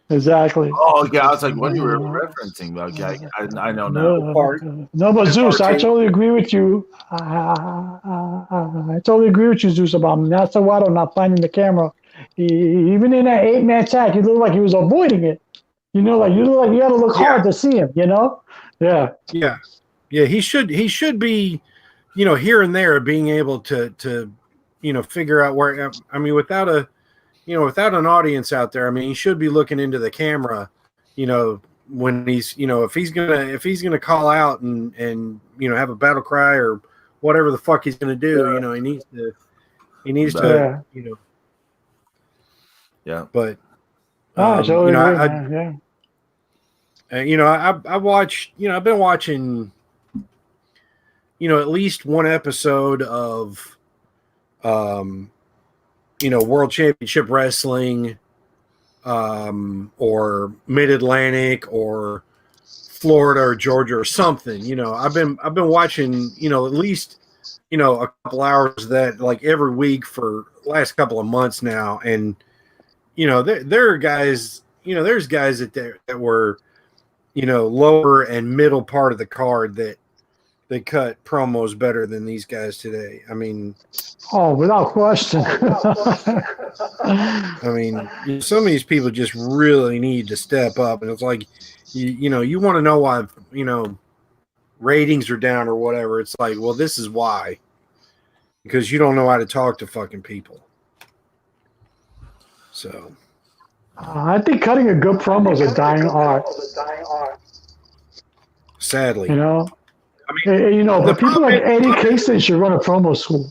Exactly. Oh, yeah. I was like, what are you referencing? Okay, I don't know. No, but Zeus, I totally agree with you. I totally agree with you, Zeus, about Master Watto not finding the camera. Even in that 8-man tag, he looked like he was avoiding it. You look like you had to look hard to see him. Yeah. He should be. Here and there, being able to figure out where. I mean, without an audience out there, I mean, he should be looking into the camera. When he's, if he's gonna call out and have a battle cry or whatever the fuck he's gonna do, he needs to. Yeah. But. I watched. I've been watching. At least one episode of, World Championship Wrestling, or Mid-Atlantic or Florida or Georgia or something. I've been watching, at least a couple hours that like every week for the last couple of months now, and there are guys, there's guys that were, lower and middle part of the card that they cut promos better than these guys today. I mean, without question. Some of these people just really need to step up, and it's like, you want to know why, ratings are down or whatever. It's like, well, this is why, because you don't know how to talk to fucking people. So, I think cutting a good promo is a dying art. Sadly, but people like Eddie Kingston should run a promo school.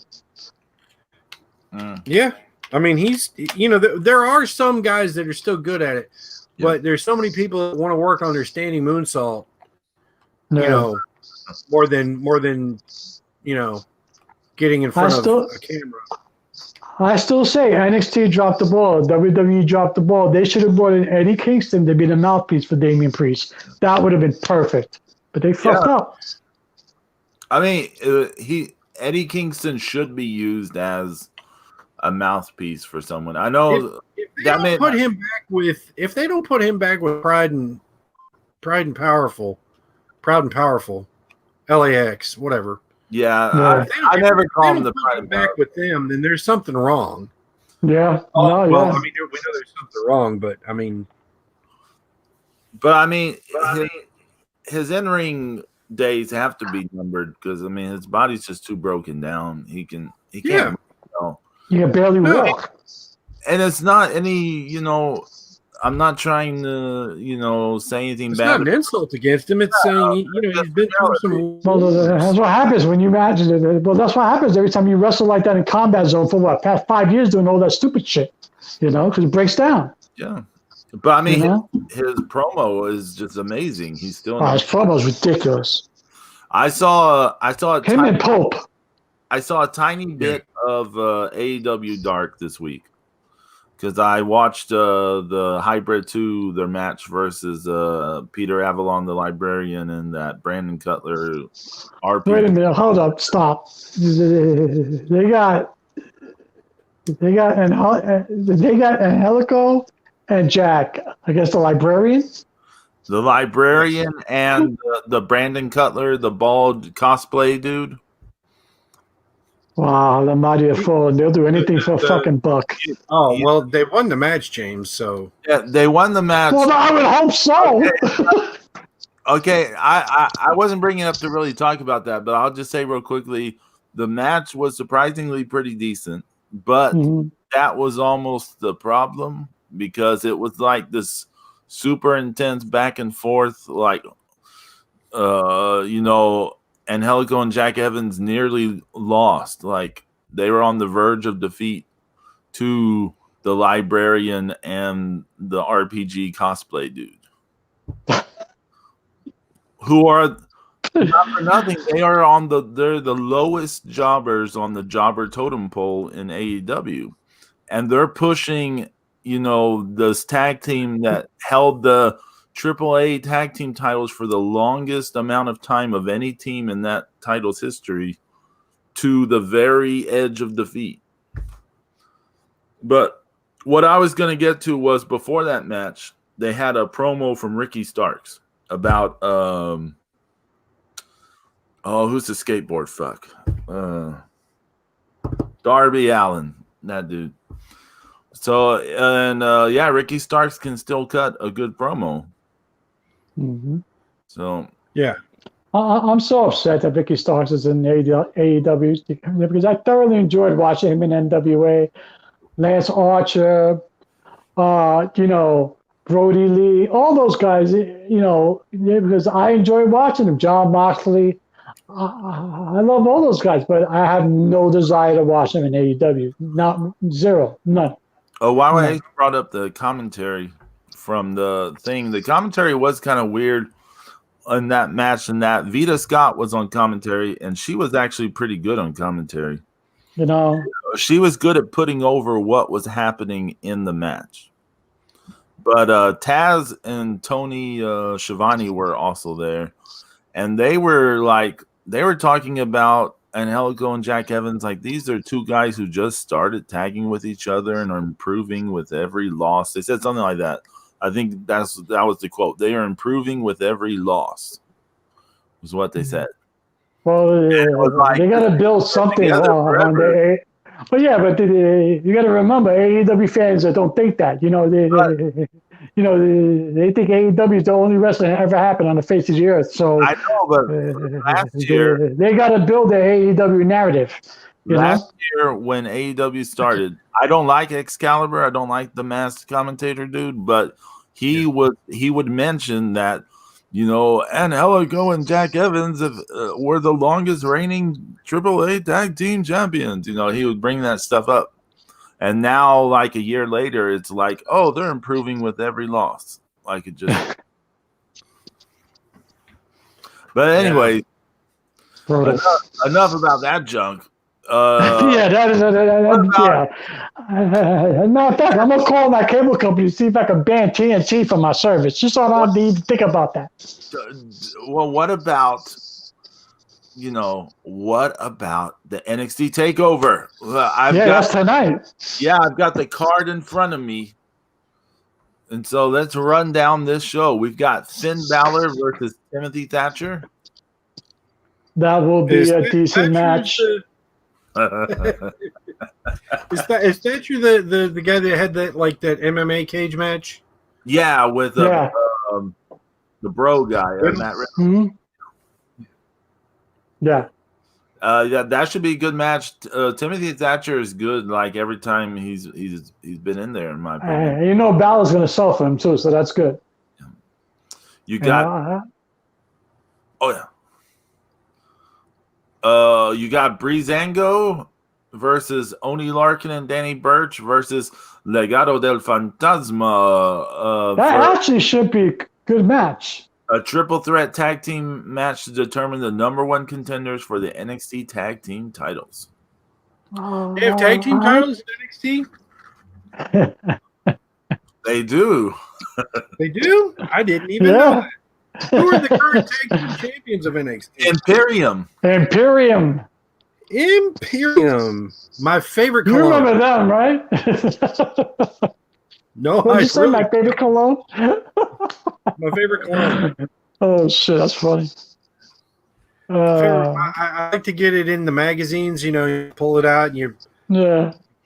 Yeah, I mean, he's, there are some guys that are still good at it, but there's so many people that want to work on their standing moonsault, more than getting in front of a camera. I still say NXT dropped the ball, WWE dropped the ball. They should have brought in Eddie Kingston to be the mouthpiece for Damian Priest. That would have been perfect, but they fucked up. I mean, Eddie Kingston should be used as a mouthpiece for someone. I know if they don't put him back with Proud and Powerful, LAX, whatever. Yeah, I never call him the Pride and back with them. Then there's something wrong. Yeah. I mean, we know there's something wrong, but I mean, his in-ring days have to be numbered because his body's just too broken down. He can't. He can barely walk. And it's not any, I'm not trying to, say anything bad. It's not an insult against him. It's saying, he's been through some. Well, that's what happens when you imagine it. Well, that's what happens every time you wrestle like that in Combat Zone for past 5 years doing all that stupid shit, because it breaks down. Yeah. But his promo is just amazing. He's still. His promo is ridiculous. I saw him and Pope. I saw a tiny bit of AEW Dark this week because I watched the Hybrid 2, their match versus Peter Avalon, the Librarian, and that Brandon Cutler RP. Wait a minute, hold up, stop. They got Angelico and Jack. I guess the Librarian. The Librarian and the Brandon Cutler, the bald cosplay dude. Wow, the Mania full, and they'll do anything for a fucking buck. Oh, well, they won the match, James, so. Yeah, they won the match. Well, I would hope so. Okay, I wasn't bringing it up to really talk about that, but I'll just say real quickly, the match was surprisingly pretty decent, but that was almost the problem because it was like this super intense back and forth, like, Angelico and Jack Evans nearly lost. Like, they were on the verge of defeat to the Librarian and the RPG cosplay dude. Who are, not for nothing, they're the lowest jobbers on the jobber totem pole in AEW. And they're pushing, this tag team that held the AAA tag team titles for the longest amount of time of any team in that title's history to the very edge of defeat. But what I was going to get to was before that match, they had a promo from Ricky Starks about who's the skateboard fuck? Darby Allin, that dude. So, and Ricky Starks can still cut a good promo. Mm-hmm. So yeah, I'm so upset that Ricky Starks is in AEW because I thoroughly enjoyed watching him in NWA. Lance Archer, Brody Lee, all those guys, because I enjoy watching them. John Moxley, I love all those guys, but I have no desire to watch them in AEW. None. Oh, while I brought up the commentary from the thing, the commentary was kind of weird in that match, and that Vita Scott was on commentary, and she was actually pretty good on commentary. She was good at putting over what was happening in the match. But Taz and Tony Schiavone were also there, and they were talking about Angelico and Jack Evans, like these are two guys who just started tagging with each other and are improving with every loss. They said something like that. I think that was the quote. They are improving with every loss, was what they said. Well, like, they got to build something on forever. But yeah, but you got to remember, AEW fans that don't think that. They think AEW is the only wrestling that ever happened on the face of the earth. So I know, but last year they got to build their AEW narrative. Last year when AEW started, I don't like Excalibur. I don't like the masked commentator dude, but he would mention that, Angelico and Jack Evans were the longest reigning AAA tag team champions. He would bring that stuff up. And now, like a year later, it's like, oh, they're improving with every loss. Like it just. But anyway, enough about that junk. Yeah, that is. Yeah. Matter of fact, I'm gonna call my cable company to see if I can ban TNT from my service. Just so I don't need to think about that. Well, what about the NXT takeover? That's tonight. Yeah, I've got the card in front of me. And so let's run down this show. We've got Finn Balor versus Timothy Thatcher. That will be a decent match. Is Thatcher the guy that had that MMA cage match? Yeah, with the bro guy, Matt Riddle. Mm-hmm. Yeah. That should be a good match. Timothy Thatcher is good. Like every time he's been in there, in my opinion. Balor's going to sell for him too, so that's good. You got. Oh yeah. You got Breezango versus Oni Larkin and Danny Burch versus Legado del Fantasma. That actually should be a good match. A triple threat tag team match to determine the number one contenders for the NXT tag team titles. They have tag team titles in NXT? They do. They do? I didn't even know that. Who are the current tag team champions of NXT? Imperium. My favorite cologne. You remember them, right? No, what did you say? My favorite cologne? My favorite cologne. Oh, shit. That's funny. I like to get it in the magazines. You pull it out and you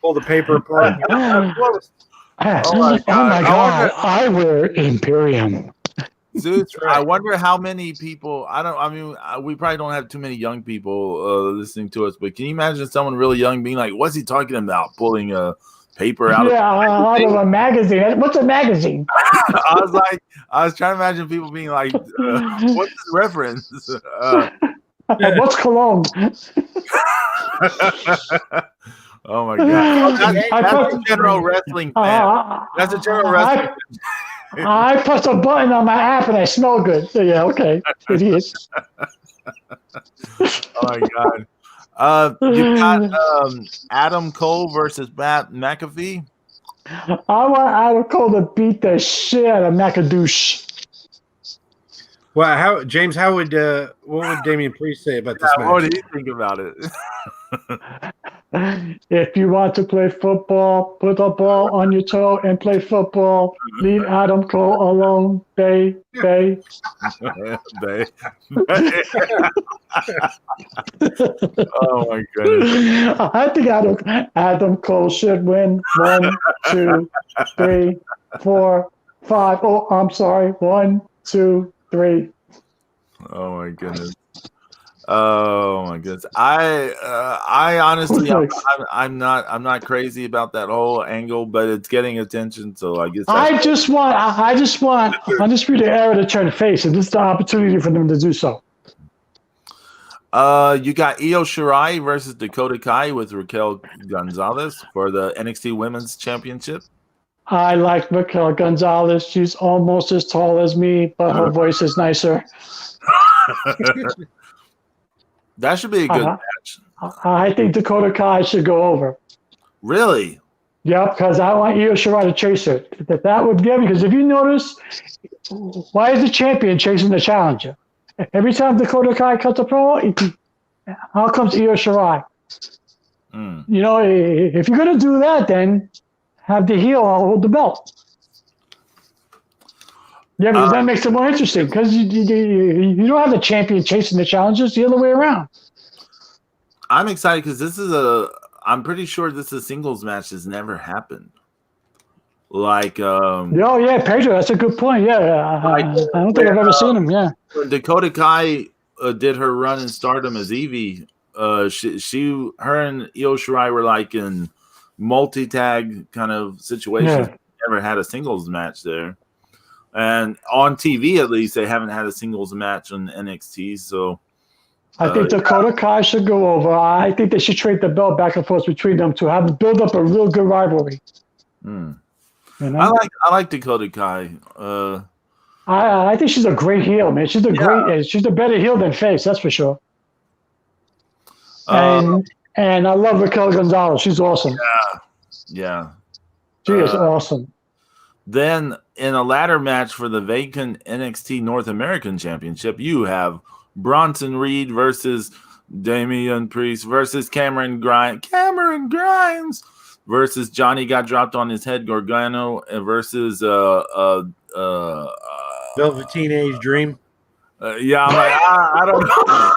pull the paper apart. Oh, my God. I wear Imperium. Zeus, I wonder how many people. We probably don't have too many young people listening to us, but can you imagine someone really young being like, "What's he talking about? Pulling a paper out out of a magazine? What's a magazine?" I was trying to imagine people being like, "What's this reference?" What's cologne? Oh my God! That's a general wrestling fan. That's a general wrestling fan. I press a button on my app and I smell good. So yeah, okay. Idiot. Oh my God. You got Adam Cole versus Matt McAfee. I want Adam Cole to beat the shit out of McAdoosh. Well, what would Damian Priest say about this match? What do you think about it? If you want to play football, put the ball on your toe and play football. Leave Adam Cole alone. Bay. Bay. Oh my goodness. I think Adam Cole should win. 1, 2, 3, 4, 5. Oh, I'm sorry. 1, 2, 3. Oh my goodness. Oh my goodness! I honestly, I'm not crazy about that whole angle, but it's getting attention, so I guess I just want Undisputed Era to turn face, and this is the opportunity for them to do so. You got Io Shirai versus Dakota Kai with Raquel Gonzalez for the NXT Women's Championship. I like Raquel Gonzalez. She's almost as tall as me, but her voice is nicer. That should be a good match. I think Dakota Kai should go over. Really? Yep, because I want Io Shirai to chase her. That would be because if you notice, why is the champion chasing the challenger? Every time Dakota Kai cuts a promo, How comes Io Shirai? Mm. You know, if you're going to do that, then have the heel hold the belt. Yeah, because that makes it more interesting. Because you don't have the champion chasing the challengers the other way around. I'm excited because I'm pretty sure this is a singles match has never happened. Like, oh yeah, Pedro, that's a good point. Yeah, I don't think I've ever seen him. Yeah, when Dakota Kai did her run in Stardom as Evie, her and Io Shirai were like in multi-tag kind of situations. Yeah. Never had a singles match there, and on TV at least they haven't had a singles match on NXT. So I think Dakota Kai should go over. I think they should trade the belt back and forth between them to have build up a real good rivalry. You know? I like Dakota Kai. I think she's a great heel, man. She's a better heel than face, that's for sure. And I love Raquel Gonzalez. She's awesome. Yeah. She is awesome. Then in a ladder match for the vacant NXT North American Championship, you have Bronson Reed versus Damian Priest versus Cameron Grimes versus Johnny got dropped on his head Gargano versus Velvet Teenage Dream. Yeah, I'm like, I don't know.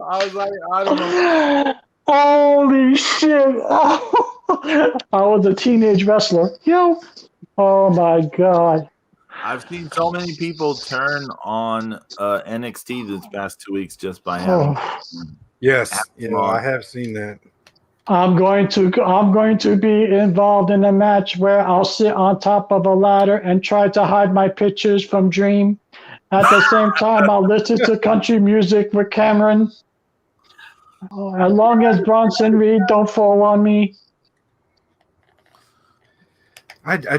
I was like, I don't know. Holy shit. I was a teenage wrestler. Yo. Oh my God. I've seen so many people turn on NXT this past 2 weeks just by having. Yes, I have seen that. I'm going to be involved in a match where I'll sit on top of a ladder and try to hide my pictures from Dream. At the same time, I'll listen to country music with Cameron. As long as Bronson Reed don't fall on me. Every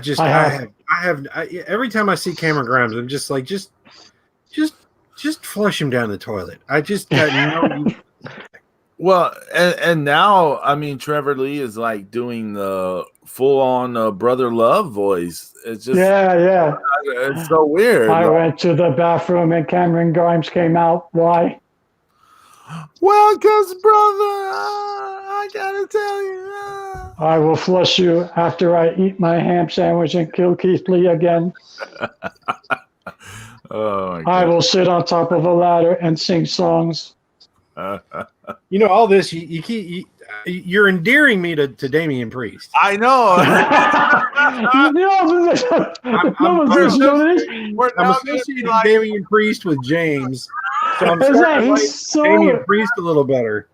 time I see Cameron Grimes, I'm just like, just flush him down the toilet. I just got no. Well, and now, I mean, Trevor Lee is like doing the full-on brother love voice. It's just it's so weird. I went to the bathroom and Cameron Grimes came out. Why? Well, because brother, I gotta tell you. I will flush you after I eat my ham sandwich and kill Keith Lee again. Oh my God. I will sit on top of a ladder and sing songs. All this you're endearing me to Damian Priest. I know. I'm associating Damian Priest with James, so I'm starting to like Damian Priest a little better.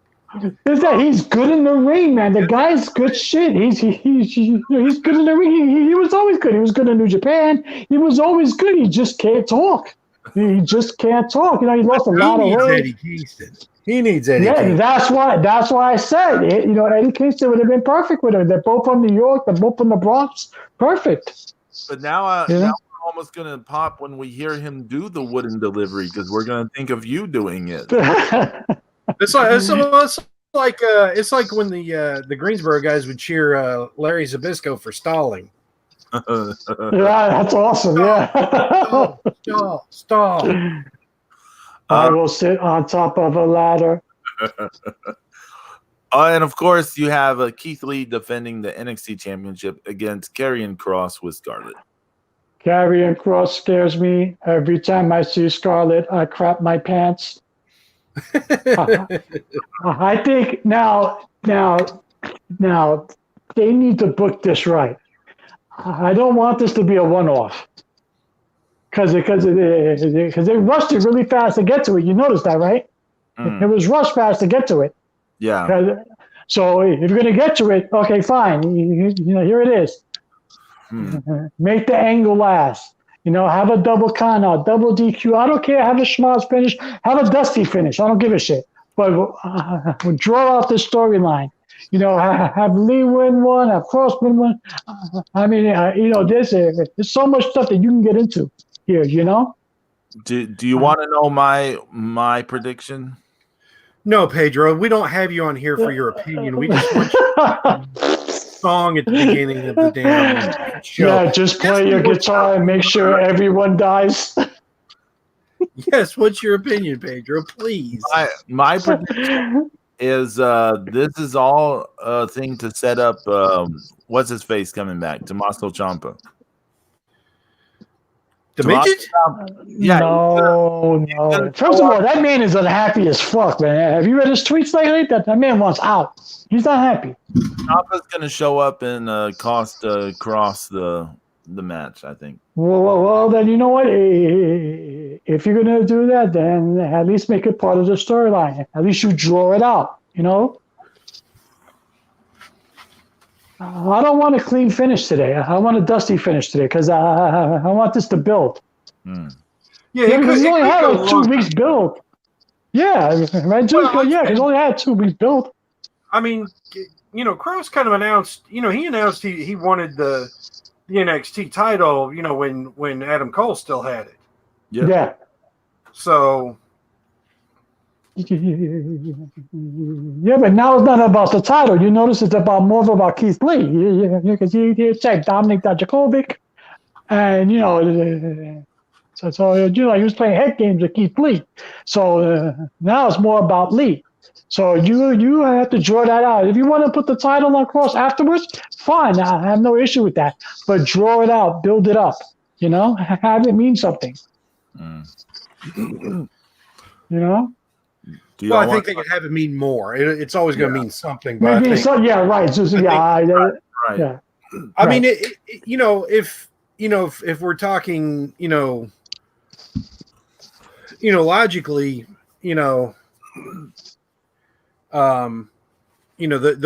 Is that he's good in the ring, man? The guy's good shit. He's good in the ring. He was always good. He was good in New Japan. He was always good. He just can't talk. He just can't talk. He lost a lot of weight. Eddie Kingston. He needs Eddie Kingston. Yeah, that's why I said it. Eddie Kingston would have been perfect with him. They're both from New York. They're both from the Bronx. Perfect. But now we're almost gonna pop when we hear him do the wooden delivery because we're gonna think of you doing it. It's like when the Greensboro guys would cheer Larry Zbyszko for stalling. Yeah, that's awesome. Yeah. Stall. I will sit on top of a ladder. And of course, you have Keith Lee defending the NXT Championship against Karrion Kross with Scarlett. Karrion Kross scares me. Every time I see Scarlett, I crap my pants. I think now they need to book this right. I don't want this to be a one-off because they rushed it really fast to get to it. You noticed that, right? It was rushed fast to get to it. Yeah. So if you're going to get to it, okay, fine. Here it is. Make the angle last. Have a double count out, double DQ. I don't care. Have a schmoz finish. Have a dusty finish. I don't give a shit. But draw out the storyline. Have Lee win one, have Cross win one. I mean, there's so much stuff that you can get into here. Do you want to know my prediction? No, Pedro. We don't have you on here for your opinion. We just want you. song at the beginning of the damn show. Yeah, just play your guitar and make sure everyone dies. Yes, what's your opinion, Pedro? Please. My prediction is this is all a thing to set up what's his face coming back, Tommaso Ciampa. The midget? Yeah. No. First of all, that man is unhappy as fuck, man. Have you read his tweets lately? That man wants out. He's not happy. Ciampa's gonna show up and cost Cross the match, I think. Well, then you know what? If you're gonna do that, then at least make it part of the storyline. At least you draw it out. You know. I don't want a clean finish today. I want a dusty finish today because I want this to build. Hmm. Yeah, because he's only had like 2 weeks build. Yeah, right. He's only had 2 weeks build. I mean, Cross kind of announced. He announced he wanted the NXT title. When Adam Cole still had it. Yep. Yeah. So. Yeah, but now it's not about the title. You notice it's more about Keith Lee. Because you check Dominic Dijakovic, and so he was playing head games with Keith Lee. So now it's more about Lee. So you have to draw that out. If you want to put the title on Cross afterwards, fine. I have no issue with that. But draw it out, build it up. Have it mean something. I think they could have it mean more. It's always going to mean something. But right. Yeah. I mean, if we're talking, logically, the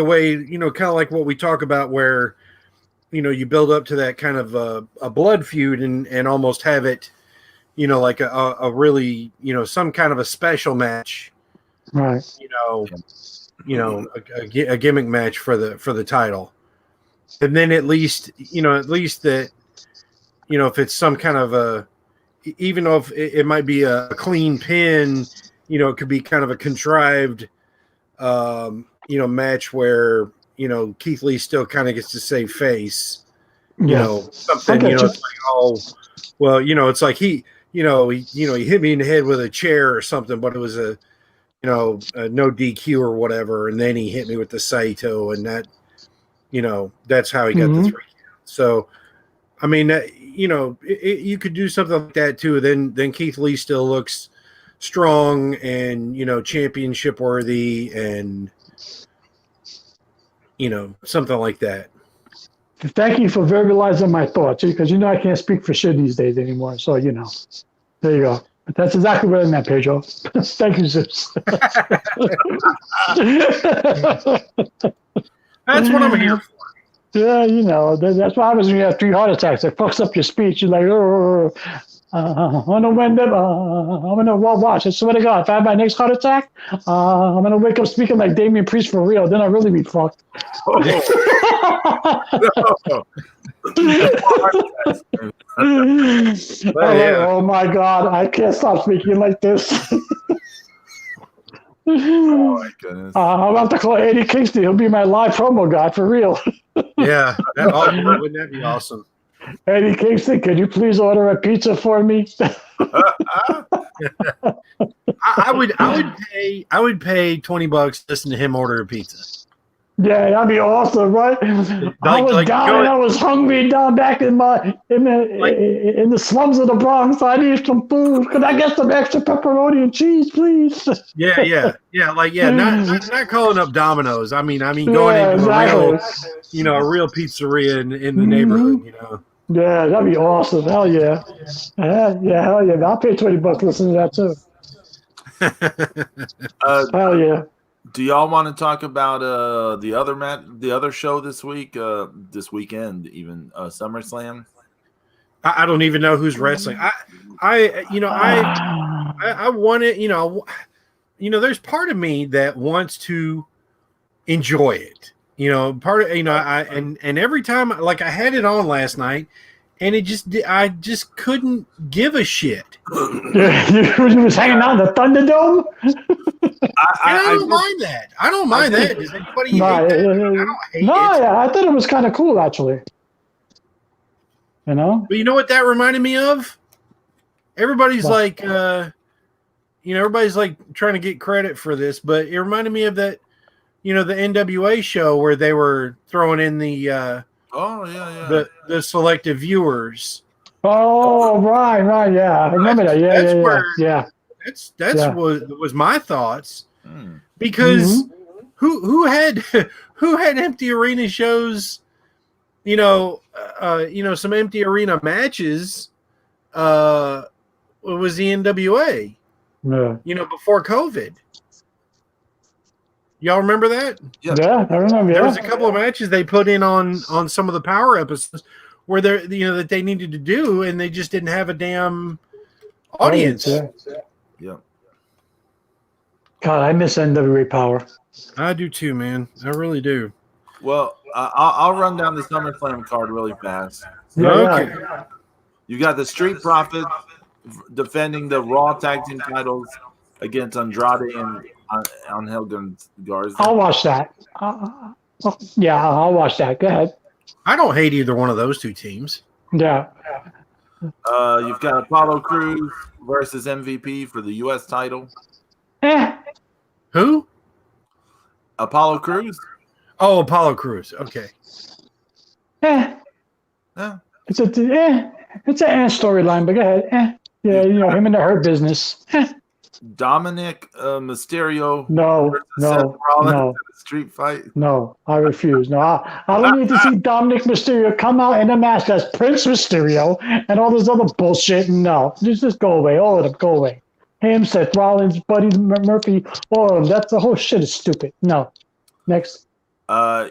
way, kind of like what we talk about where, you build up to that kind of a blood feud and almost have it, like a really, some kind of a special match. Right. A gimmick match for the title. And then at least that, if it's some kind of even though if it might be a clean pin, it could be kind of a contrived, match where, Keith Lee still kind of gets to save face, something, it's like, it's like he hit me in the head with a chair or something, but it was a no DQ or whatever. And then he hit me with the Saito and that, that's how he got the 3 count. So, I mean, you could do something like that too. Then Keith Lee still looks strong and, championship worthy and, something like that. Thank you for verbalizing my thoughts because, I can't speak for shit these days anymore. So, there you go. But that's exactly what I meant, Pedro. Thank you, Zeus. That's what I'm here for. Yeah, that's what happens when you have 3 heart attacks. It fucks up your speech. You're like, I'm gonna watch. I swear to God, if I have my next heart attack, I'm gonna wake up speaking like Damian Priest for real. Then I really be fucked. Oh my God, I can't stop speaking like this. Oh my goodness. I'm about to call Eddie Kingston. He'll be my live promo guy for real. Yeah, wouldn't that be awesome? Eddie Kingston, could you please order a pizza for me? I would pay $20 to listen to him order a pizza. Yeah, that'd be awesome, right? I was hungry down back in the slums of the Bronx. I need some food. Could I get some extra pepperoni and cheese, please? Yeah. Not calling up Domino's. I mean, going into a real pizzeria in the neighborhood. Yeah, that'd be awesome. Hell yeah. Hell yeah. I'll pay $20 to listen to that too. Hell yeah. Do y'all want to talk about the other show this weekend, even SummerSlam? I don't even know who's wrestling. I want it. There's part of me that wants to enjoy it. And every time, like I had it on last night, and I just couldn't give a shit. You was hanging out in the Thunderdome. I don't mind that. I don't mind that. Does anybody hate that? I don't hate it. Yeah, I thought it was kind of cool actually. You know? But you know what that reminded me of? Everybody's like, everybody's like trying to get credit for this, but it reminded me of that, the NWA show where they were throwing in the the selective viewers. Oh, right, yeah, I remember that. Yeah. That's what was my thoughts, because who had empty arena shows, some empty arena matches. It was the NWA, before COVID. Y'all remember that? Yeah, I remember. There was a couple of matches they put in on some of the Power episodes where they're that they needed to do, and they just didn't have a damn audience. Yeah. God, I miss NWA Power. I do too, man. I really do. Well, I'll run down the SummerSlam card really fast. Okay. You got the Street Profits defending the Raw Tag Team titles against Andrade and Angel Garza. I'll watch that. I'll watch that. Go ahead. I don't hate either one of those two teams. Yeah. You've got Apollo Crews versus MVP for the U.S. title. Who? Apollo Crews. Oh, Apollo Crews. Okay. Yeah. It's a storyline, but go ahead. Yeah, him in the Hurt Business. Dominic Mysterio. No. Street fight. No, I refuse. No, I don't need to see Dominic Mysterio come out in a mask as Prince Mysterio and all this other bullshit. No, just go away. All of them, go away. Him, Seth Rollins, Buddy Murphy, all of them. That's the whole shit is stupid. No. Next.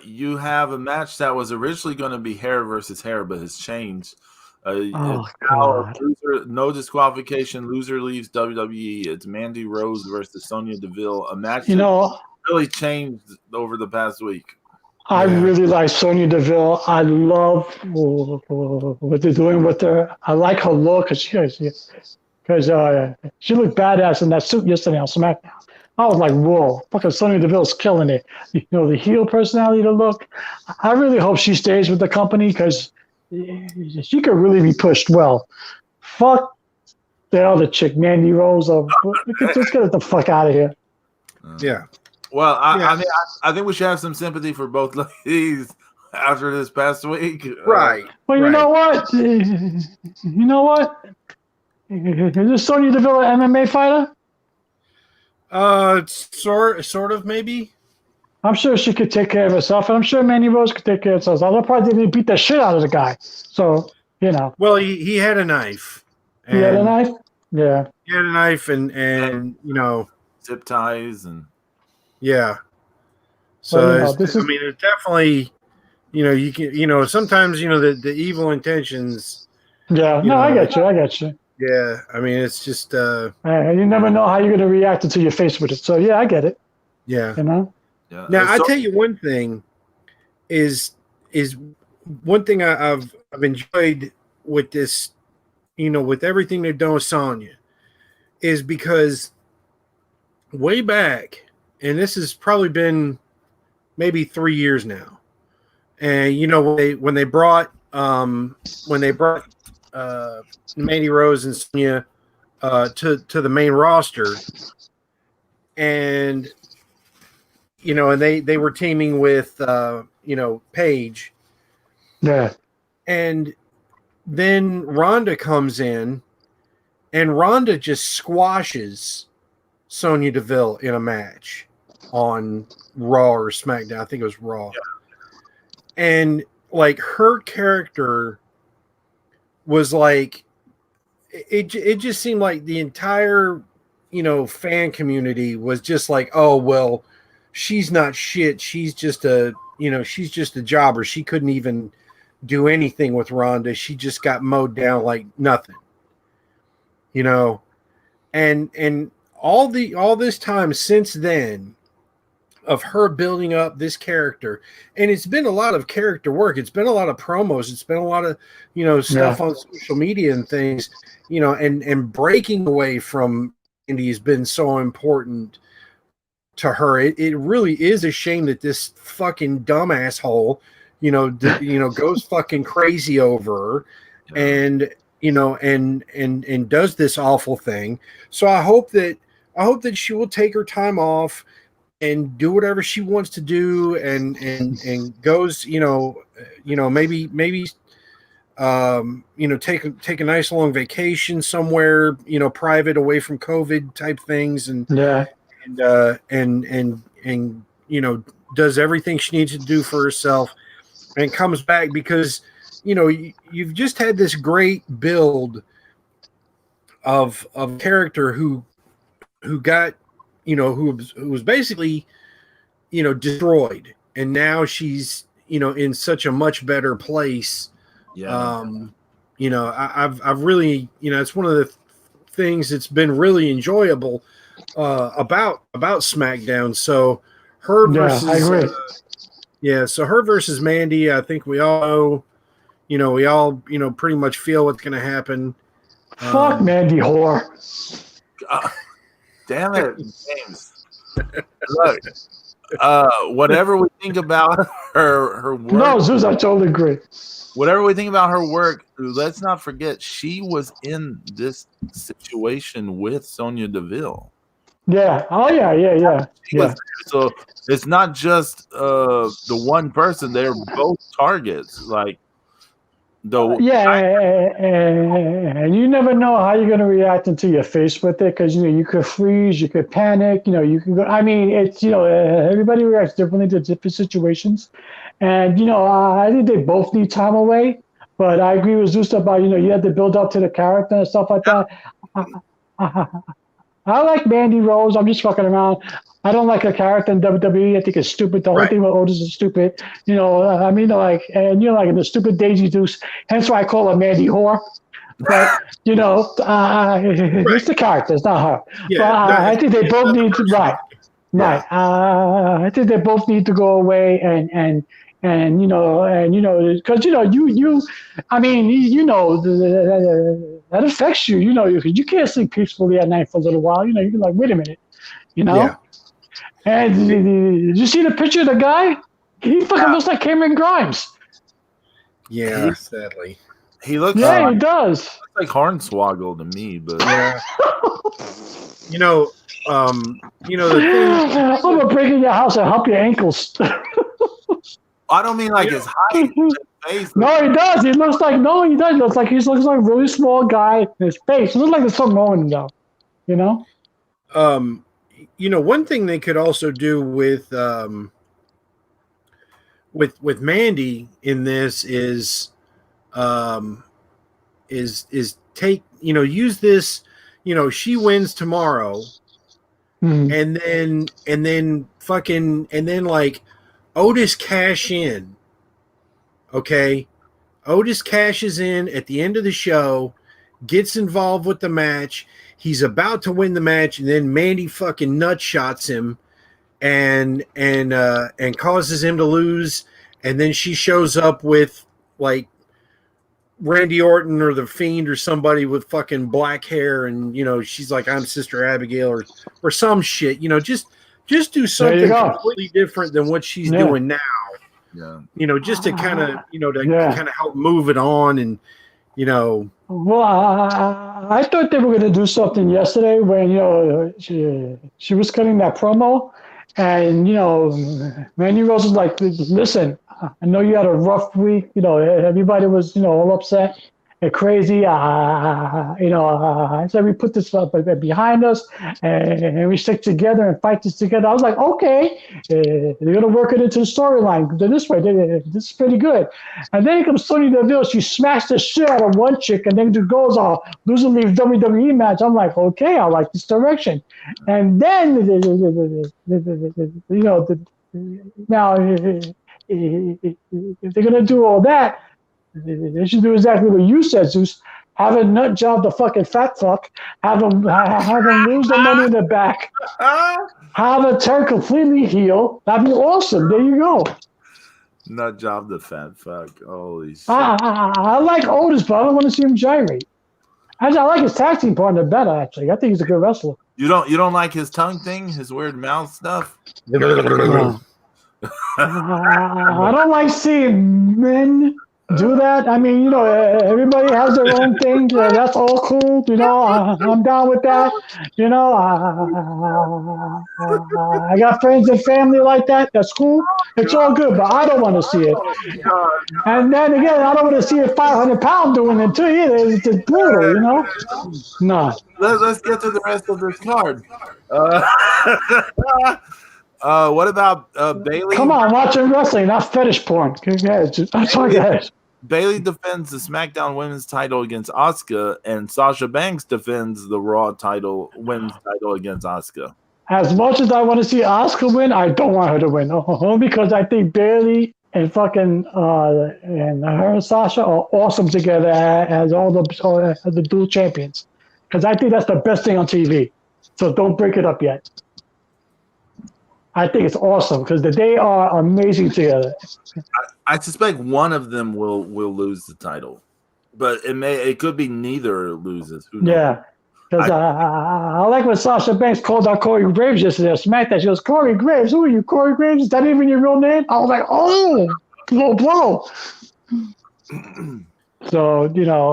You have a match that was originally going to be hair versus hair, but has changed. Loser, no disqualification. Loser leaves WWE. It's Mandy Rose versus Sonya Deville. A match really changed over the past week. I really like Sonya Deville. I love what they're doing with her. I like her look because she looked badass in that suit yesterday on SmackDown. I was like, whoa, fucking Sonya Deville's killing it. The heel personality, the look. I really hope she stays with the company because she could really be pushed well. Fuck the other chick, Mandy Rose. Just get the fuck out of here. Yeah. Well, I think we should have some sympathy for both ladies after this past week. Right. Well, you know what? Is this Sonya Deville an MMA fighter? Sort of, maybe. I'm sure she could take care of herself, and I'm sure Mandy Rose could take care of herself. They'll probably didn't beat the shit out of the guy. So, Well, he had a knife. He had a knife? Yeah. He had a knife and zip ties and yeah. So it's definitely, you can, sometimes, the evil intentions. Yeah. I get you. Yeah. I mean, it's just, you never know how you're going to react until you're faced with it. So yeah, I get it. Yeah. Yeah. Now, I tell you one thing is one thing I've enjoyed with this, with everything they've done with Sonya, is because way back, and this has probably been maybe 3 years now, and when they brought Mandy Rose and Sonya to the main roster, and and they were teaming with Paige. Yeah. And then Ronda comes in, and Ronda just squashes Sonya Deville in a match on Raw or SmackDown. I think it was Raw. Yeah. And like her character was like, it just seemed like the entire fan community was just like, oh well, she's not shit. She's just a jobber. She couldn't even do anything with Ronda. She just got mowed down like nothing. And all this time since then, of her building up this character. And it's been a lot of character work. It's been a lot of promos. It's been a lot of, stuff on social media and things, and breaking away from Indy has been so important to her. It really is a shame that this fucking dumb asshole, goes fucking crazy over her and, and does this awful thing. So I hope that she will take her time off and do whatever she wants to do, and goes, maybe take a nice long vacation somewhere, private, away from COVID type things, and does everything she needs to do for herself, and comes back, because you've just had this great build of character who got, who was basically, destroyed, and now she's, in such a much better place. I've really, it's one of the things that's been really enjoyable about SmackDown. So her versus, I agree. So her versus Mandy, I think we all know, pretty much feel what's going to happen. Fuck Mandy whore. Damn it, James. Look, whatever we think about her work. No, Zeus, I totally agree. Whatever we think about her work, let's not forget she was in this situation with Sonya Deville. Yeah. Oh, yeah. So it's not just the one person; they're both targets. Like, and you never know how you're going to react until you're faced with it, because you could freeze, you could panic, you can go. I mean, it's everybody reacts differently to different situations, and I think they both need time away. But I agree with Zeus about you have to build up to the character and stuff like that. I like Mandy Rose. I'm just fucking around. I don't like her character in WWE. I think it's stupid. The whole thing with Otis is stupid. And the stupid Daisy Deuce. Hence why I call her Mandy Whore. But it's the character. It's not her. Yeah, but I think they both need to right. I think they both need to go away and because that affects you. You can't sleep peacefully at night for a little while. You're like, wait a minute, Yeah. And did you see the picture of the guy? He fucking looks like Cameron Grimes. Yeah, sadly. He looks. Yeah, he does. Looks like Hornswoggle to me, but yeah. The thing. I'm gonna break in your house and hump your ankles. I don't mean like his height. His face. No, he does. He looks like he does. He looks like a really small guy. His face. It looks like there's something wrong with him, though. One thing they could also do with Mandy in this is take, use this, she wins tomorrow, and then like Otis cash in. Okay. Otis cashes in at the end of the show, gets involved with the match. He's about to win the match, and then Mandy fucking nut shots him and causes him to lose. And then she shows up with like Randy Orton or the Fiend or somebody with fucking black hair, and she's like, I'm Sister Abigail or some shit. Just do something completely different than what she's doing now. Yeah. Just to kind of kind of help move it on, and Well, I thought they were going to do something yesterday when she was cutting that promo, and Mandy Rose was like, listen, I know you had a rough week. Everybody was all upset and crazy. I said we put this behind us and we stick together and fight this together. I was like, okay, they're gonna work it into the storyline. This way, this is pretty good. And then comes Sonya Deville. She smashed the shit out of one chick, and then it goes lose and leave WWE match. I'm like, okay, I like this direction. And then now if they're gonna do all that, they should do exactly what you said, Zeus. have a nut job the fucking fat fuck, have him lose the money in the back, have a turn completely heal. That'd be awesome. There you go. Nut job the fat fuck. Holy shit. I like Otis, but I don't want to see him gyrate. Actually, I like his tag team partner better. Actually, I think he's a good wrestler. You don't like his tongue thing, his weird mouth stuff? No. I don't like seeing men do that. I mean, everybody has their own thing. That's all cool. I'm down with that. I got friends and family like that. That's cool. It's all good, but I don't want to see it. And then again, I don't want to see a 500-pound doing it too either. It's brutal, No. Let's get to the rest of this card. What about Bailey? Come on, watching wrestling, not fetish porn. That's all it. Bailey defends the SmackDown Women's title against Asuka, and Sasha Banks defends the Raw Women's title against Asuka. As much as I want to see Asuka win, I don't want her to win. Only because I think Bailey and fucking and her and Sasha are awesome together as all the dual champions. Because I think that's the best thing on TV. So don't break it up yet. I think it's awesome because they are amazing together. I suspect one of them will lose the title, but it could be neither loses. Who knows? Yeah, because I like when Sasha Banks called out Corey Graves yesterday on SmackDown. She goes, "Corey Graves, who are you? Corey Graves? Is that even your real name?" I was like, "Oh, blow." So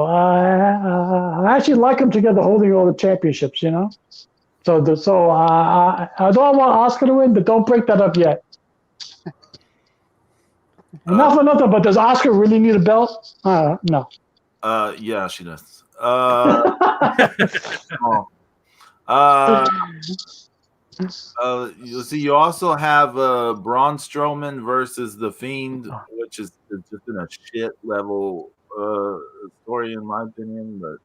I actually like them together, holding all the championships. So I don't want Asuka to win, but don't break that up yet. Not for nothing, but does Asuka really need a belt? No. Yeah, she does. You see, you also have Braun Strowman versus The Fiend, which is just in a shit level story in my opinion, but.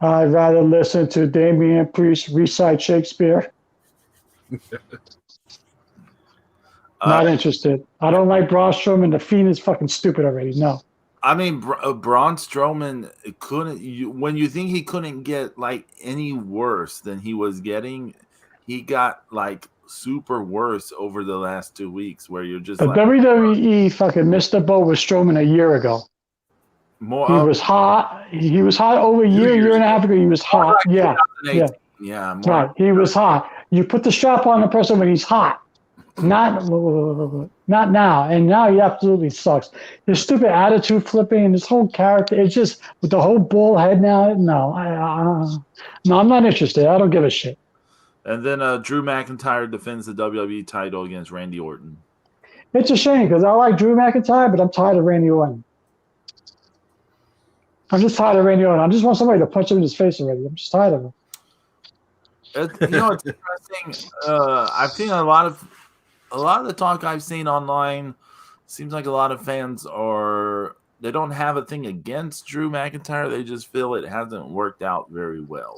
I'd rather listen to Damian Priest recite Shakespeare. Not interested. I don't like Braun Strowman. The Fiend is fucking stupid already. No. I mean, Braun Strowman couldn't. When you think he couldn't get like any worse than he was getting, he got like super worse over the last 2 weeks. Where you're just WWE fucking missed the boat with Strowman a year ago. He was hot. He was hot over a year and a half ago. He was hot. Right, Yeah. Right. He was hot. You put the strap on the person when he's hot. Not now. And now he absolutely sucks. His stupid attitude flipping and his whole character. It's just with the whole bald head now. No, I'm not interested. I don't give a shit. And then Drew McIntyre defends the WWE title against Randy Orton. It's a shame because I like Drew McIntyre, but I'm tired of Randy Orton. I'm just tired of Randy Orton. I just want somebody to punch him in his face already. I'm just tired of him. It's interesting. I've seen a lot of the talk I've seen online. Seems like a lot of fans they don't have a thing against Drew McIntyre. They just feel it hasn't worked out very well.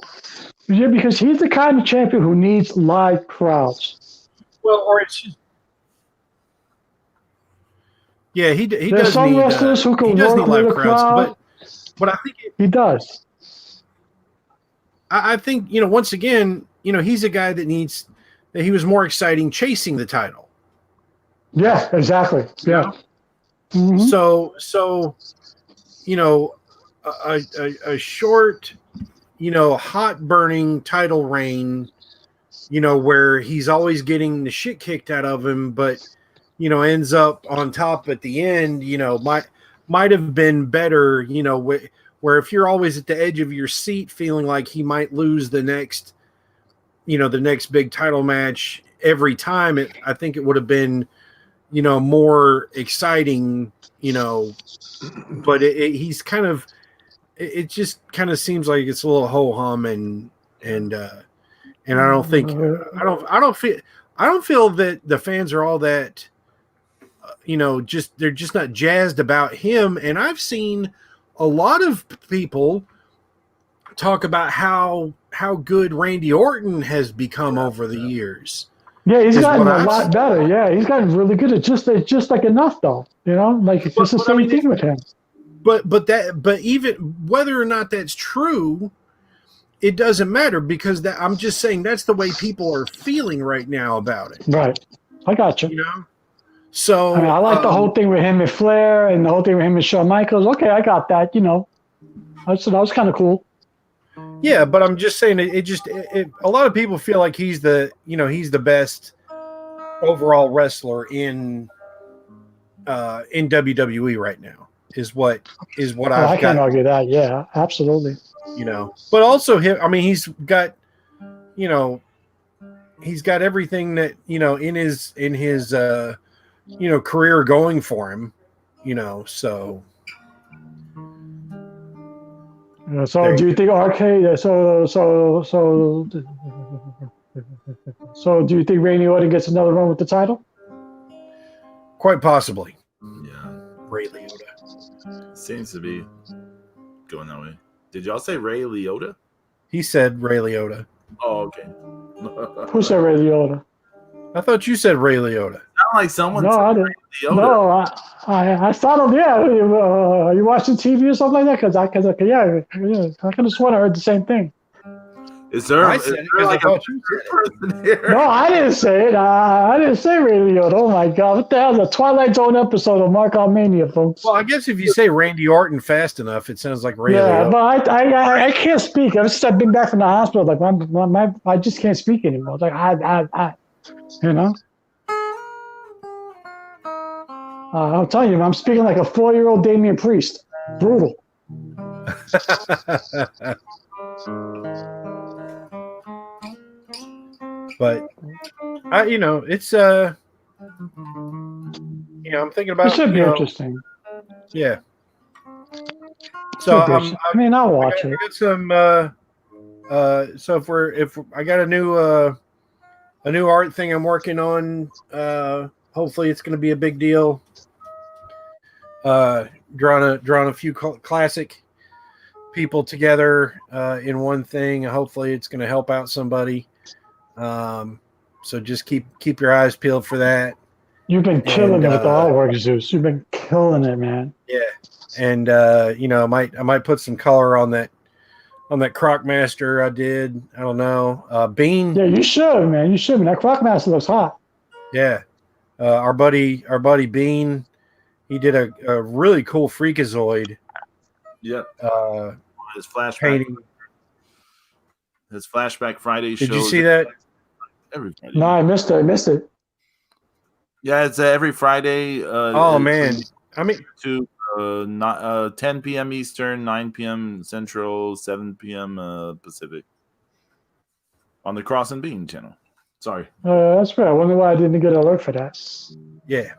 Yeah, because he's the kind of champion who needs live crowds. Well, or it's just. Yeah, he There's does some need. wrestlers who can he does work need live with a crowds, crowd. but I think He does. I think once again, he's a guy that needs that he was more exciting chasing the title. Yeah, exactly. Yeah. Mm-hmm. So a short, hot burning title reign, where he's always getting the shit kicked out of him, but ends up on top at the end, might have been better, where if you're always at the edge of your seat feeling like he might lose the next big title match every time, I think it would have been, more exciting, but he's kind of, it just kind of seems like it's a little ho-hum and I don't think, I don't feel that the fans are all that, they're just not jazzed about him. And I've seen a lot of people talk about how good Randy Orton has become over the years. Yeah, he's gotten a lot better. Yeah, he's gotten really good. It's just like enough though. Like it's just the same thing with him. but even whether or not that's true, it doesn't matter because that I'm just saying that's the way people are feeling right now about it. Right. I got you. You know? So I mean, I like the whole thing with him and Flair and the whole thing with him and Shawn Michaels. Okay, I got that. You know, that was kind of cool. Yeah, but I'm just saying a lot of people feel like he's the best overall wrestler in WWE right now. Is what I can't argue that. Yeah, absolutely. You know, but also him. I mean, he's got everything that in his career going for him. You know, so. So do you think RK? So do you think Randy Orton gets another run with the title? Quite possibly. Yeah, Ray Liotta seems to be going that way. Did y'all say Ray Liotta? He said Ray Liotta. Oh, okay. Who said Ray Liotta? I thought you said Ray Liotta. Sound like someone No, said I Ray didn't. Liotta. No, I thought of Are you watching TV or something like that? Because I could have sworn I heard the same thing. Is there? I said it because I thought you said it. person here? No, I didn't say it. I didn't say Ray Liotta. Oh my God, what the hell? The Twilight Zone episode of Mark on Mania, folks. Well, I guess if you say Randy Orton fast enough, it sounds like Ray Liotta. But I can't speak. Ever since I've been back from the hospital, like I just can't speak anymore. It's like you know. I'll tell you, I'm speaking like a 4-year-old Damian Priest. Brutal. But it's I'm thinking about It should be interesting. Yeah. So I mean, I'll watch it. I got some. So if I got a new art thing I'm working on. Hopefully, it's going to be a big deal. Drawing a few classic people together in one thing. Hopefully, it's going to help out somebody. So just keep your eyes peeled for that. You've been killing it with the artwork, Zeus. You've been killing it, man. Yeah, and I might put some color on that Crocmaster I did. I don't know. Bean. Yeah, you should, man. You should. Man. That Crocmaster looks hot. Yeah, our buddy Bean. He did a really cool Freakazoid. Yep. His flashback painting. His Flashback Friday show. Did you see that? Every Friday. No, I missed it. Yeah, it's every Friday. Oh man, I mean, to 10 p.m. Eastern, 9 p.m. Central, 7 p.m. Pacific on the Cross and Bean channel. Sorry. That's fair. I wonder why I didn't get an alert for that. Yeah.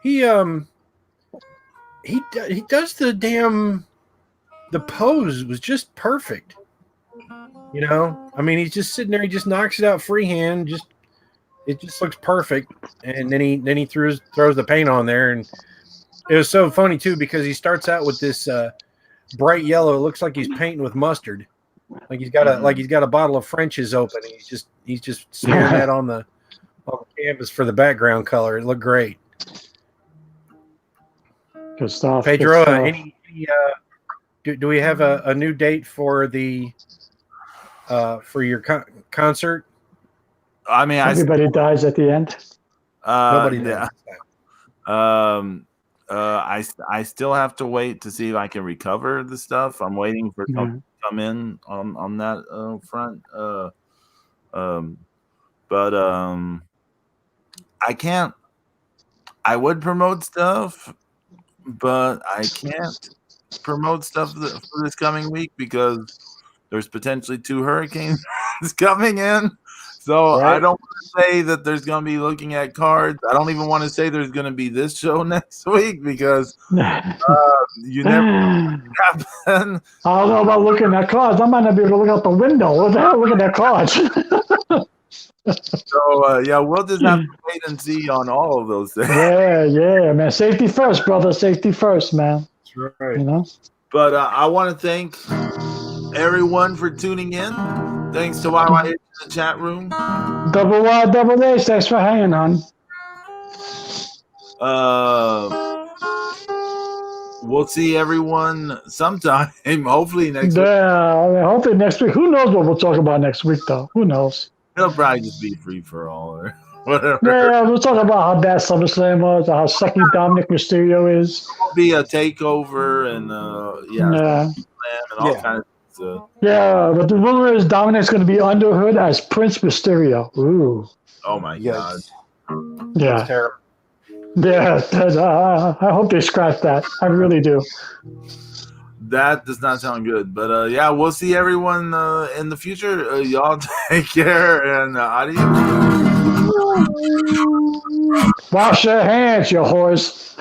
He does the pose was just perfect. You know, I mean, he's just sitting there. He just knocks it out freehand. It just looks perfect. And then he throws the paint on there, and it was so funny too because he starts out with this bright yellow. It looks like he's painting with mustard. Like he's got a bottle of French's open. And he's just smearing that on the canvas for the background color. It looked great. Good stuff. Pedro, good stuff. Do we have a new date for the for your concert? I mean, everybody dies at the end. Nobody yeah. I still have to wait to see if I can recover the stuff. I'm waiting for something to come in on that front. But I can't. I would promote stuff, but I can't promote stuff for this coming week because there's potentially 2 hurricanes coming in. So right. I don't want to say that there's going to be looking at cards. I don't even want to say there's going to be this show next week because you never know what happen. I don't know about looking at cards. I might not be able to look out the window. What the hell, looking at cards? So, yeah, we'll just have to wait and see on all of those things. Yeah, man. Safety first, brother. Safety first, man. That's right. You know? But I want to thank everyone for tuning in. Thanks to YY in the chat room. Double Y, double H. Thanks for hanging on. we'll see everyone sometime. Hopefully next week. Yeah, hopefully next week. Who knows what we'll talk about next week, though? Who knows? It'll probably just be free for all or whatever. Yeah, we'll talk about how bad SummerSlam was, how sucky Dominic Mysterio is. It'll be a takeover and Yeah. slam and all Yeah. kinds of stuff. Yeah, but the rumor is Dominic's going to be under hood as Prince Mysterio. Ooh. Oh my god. Yikes. Yeah. That's terrible. Yeah. I hope they scratch that. I really do. That does not sound good. But yeah, we'll see everyone in the future. Y'all take care and adios. Wash your hands, you horse.